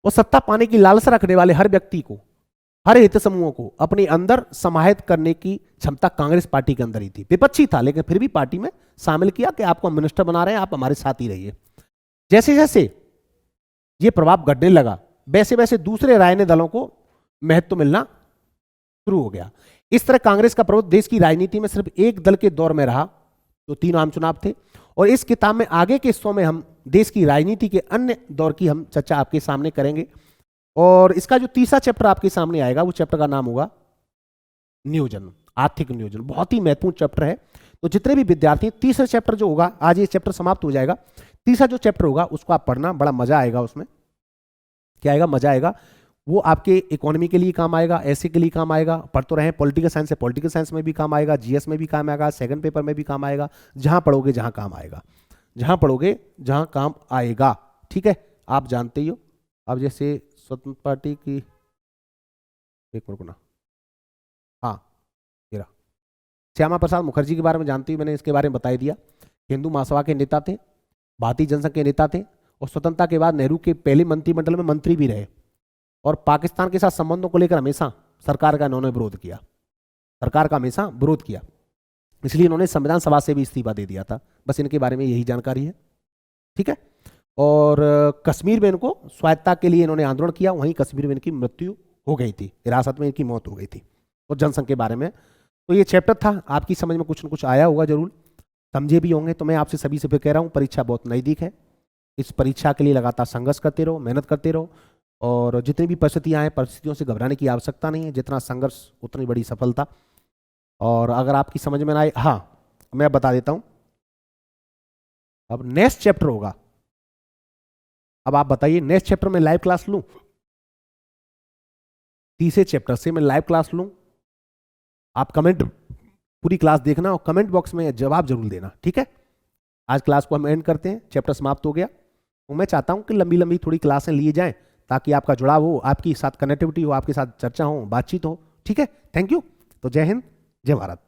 और सत्ता पाने की लालसा रखने वाले हर व्यक्ति को, हर हित समूहों को अपने अंदर समाहित करने की क्षमता कांग्रेस पार्टी के अंदर ही थी। विपक्षी था लेकिन फिर भी पार्टी में शामिल किया कि आपको मिनिस्टर बना रहे हैं, आप हमारे साथ ही रहिए। जैसे जैसे ये प्रभाव घटने लगा, वैसे वैसे दूसरे राजनीतिक दलों को महत्व मिलना शुरू हो गया। इस तरह कांग्रेस का प्रभुत्व देश की राजनीति में सिर्फ एक दल के दौर में रहा, जो 3 आम चुनाव थे। और इस किताब में आगे के हिस्सों में हम देश की राजनीति के अन्य दौर की हम चर्चा आपके सामने करेंगे। और इसका जो तीसरा चैप्टर आपके सामने आएगा, वो चैप्टर का नाम होगा नियोजन, आर्थिक नियोजन। बहुत ही महत्वपूर्ण चैप्टर है। तो जितने भी विद्यार्थी, तीसरा चैप्टर जो होगा, आज ये चैप्टर समाप्त हो जाएगा, तीसरा जो चैप्टर होगा उसको आप पढ़ना, बड़ा मजा आएगा उसमें। क्या आएगा? मजा आएगा। वो आपके इकोनॉमी के लिए काम आएगा, ऐसे के लिए काम आएगा। पढ़ तो रहे पॉलिटिकल साइंस है, पॉलिटिकल साइंस में भी काम आएगा, जीएस में भी काम आएगा, सेकंड पेपर में भी काम आएगा। जहां पढ़ोगे जहां काम आएगा, जहां पढ़ोगे जहां काम आएगा। ठीक है, आप जानते ही हो। अब जैसे स्वतंत्र पार्टी की, एक मिनट ना, हाँ मेरा श्यामा प्रसाद मुखर्जी के बारे में जानती हूँ, मैंने इसके बारे में बता ही दिया। हिंदू महासभा के नेता थे, भारतीय जनसंघ के नेता थे, और स्वतंत्रता के बाद नेहरू के पहले मंत्रिमंडल में मंत्री भी रहे। और पाकिस्तान के साथ संबंधों को लेकर हमेशा सरकार का इन्होंने विरोध किया, सरकार का हमेशा विरोध किया, इसलिए इन्होंने संविधान सभा से भी इस्तीफा दे दिया था। बस इनके बारे में यही जानकारी है। ठीक है, और कश्मीर में इनको स्वायत्तता के लिए इन्होंने आंदोलन किया, वहीं कश्मीर में इनकी मृत्यु हो गई थी, हिरासत में इनकी मौत हो गई थी। और जनसंघ के बारे में तो ये चैप्टर था, आपकी समझ में कुछ न कुछ आया होगा, जरूर समझे भी होंगे। तो मैं आपसे सभी से फिर कह रहा हूँ, परीक्षा बहुत नज़दीक है, इस परीक्षा के लिए लगातार संघर्ष करते रहो, मेहनत करते रहो, और जितनी भी परिस्थितियाँ आए, परिस्थितियों से घबराने की आवश्यकता नहीं है। जितना संघर्ष उतनी बड़ी सफलता। और अगर आपकी समझ में ना आए, हाँ मैं बता देता हूँ, अब नेक्स्ट चैप्टर होगा। अब आप बताइए, नेक्स्ट चैप्टर में लाइव क्लास लूं, तीसरे चैप्टर से मैं लाइव क्लास लूं। आप कमेंट पूरी क्लास देखना और कमेंट बॉक्स में जवाब जरूर देना। ठीक है, आज क्लास को हम एंड करते हैं, चैप्टर समाप्त हो गया। तो मैं चाहता हूं कि लंबी लंबी थोड़ी क्लासें लिए जाएं, ताकि आपका जुड़ाव हो, आपके साथ कनेक्टिविटी हो, आपके साथ चर्चा हो, बातचीत हो। ठीक है, थैंक यू। तो जय हिंद, जय भारत।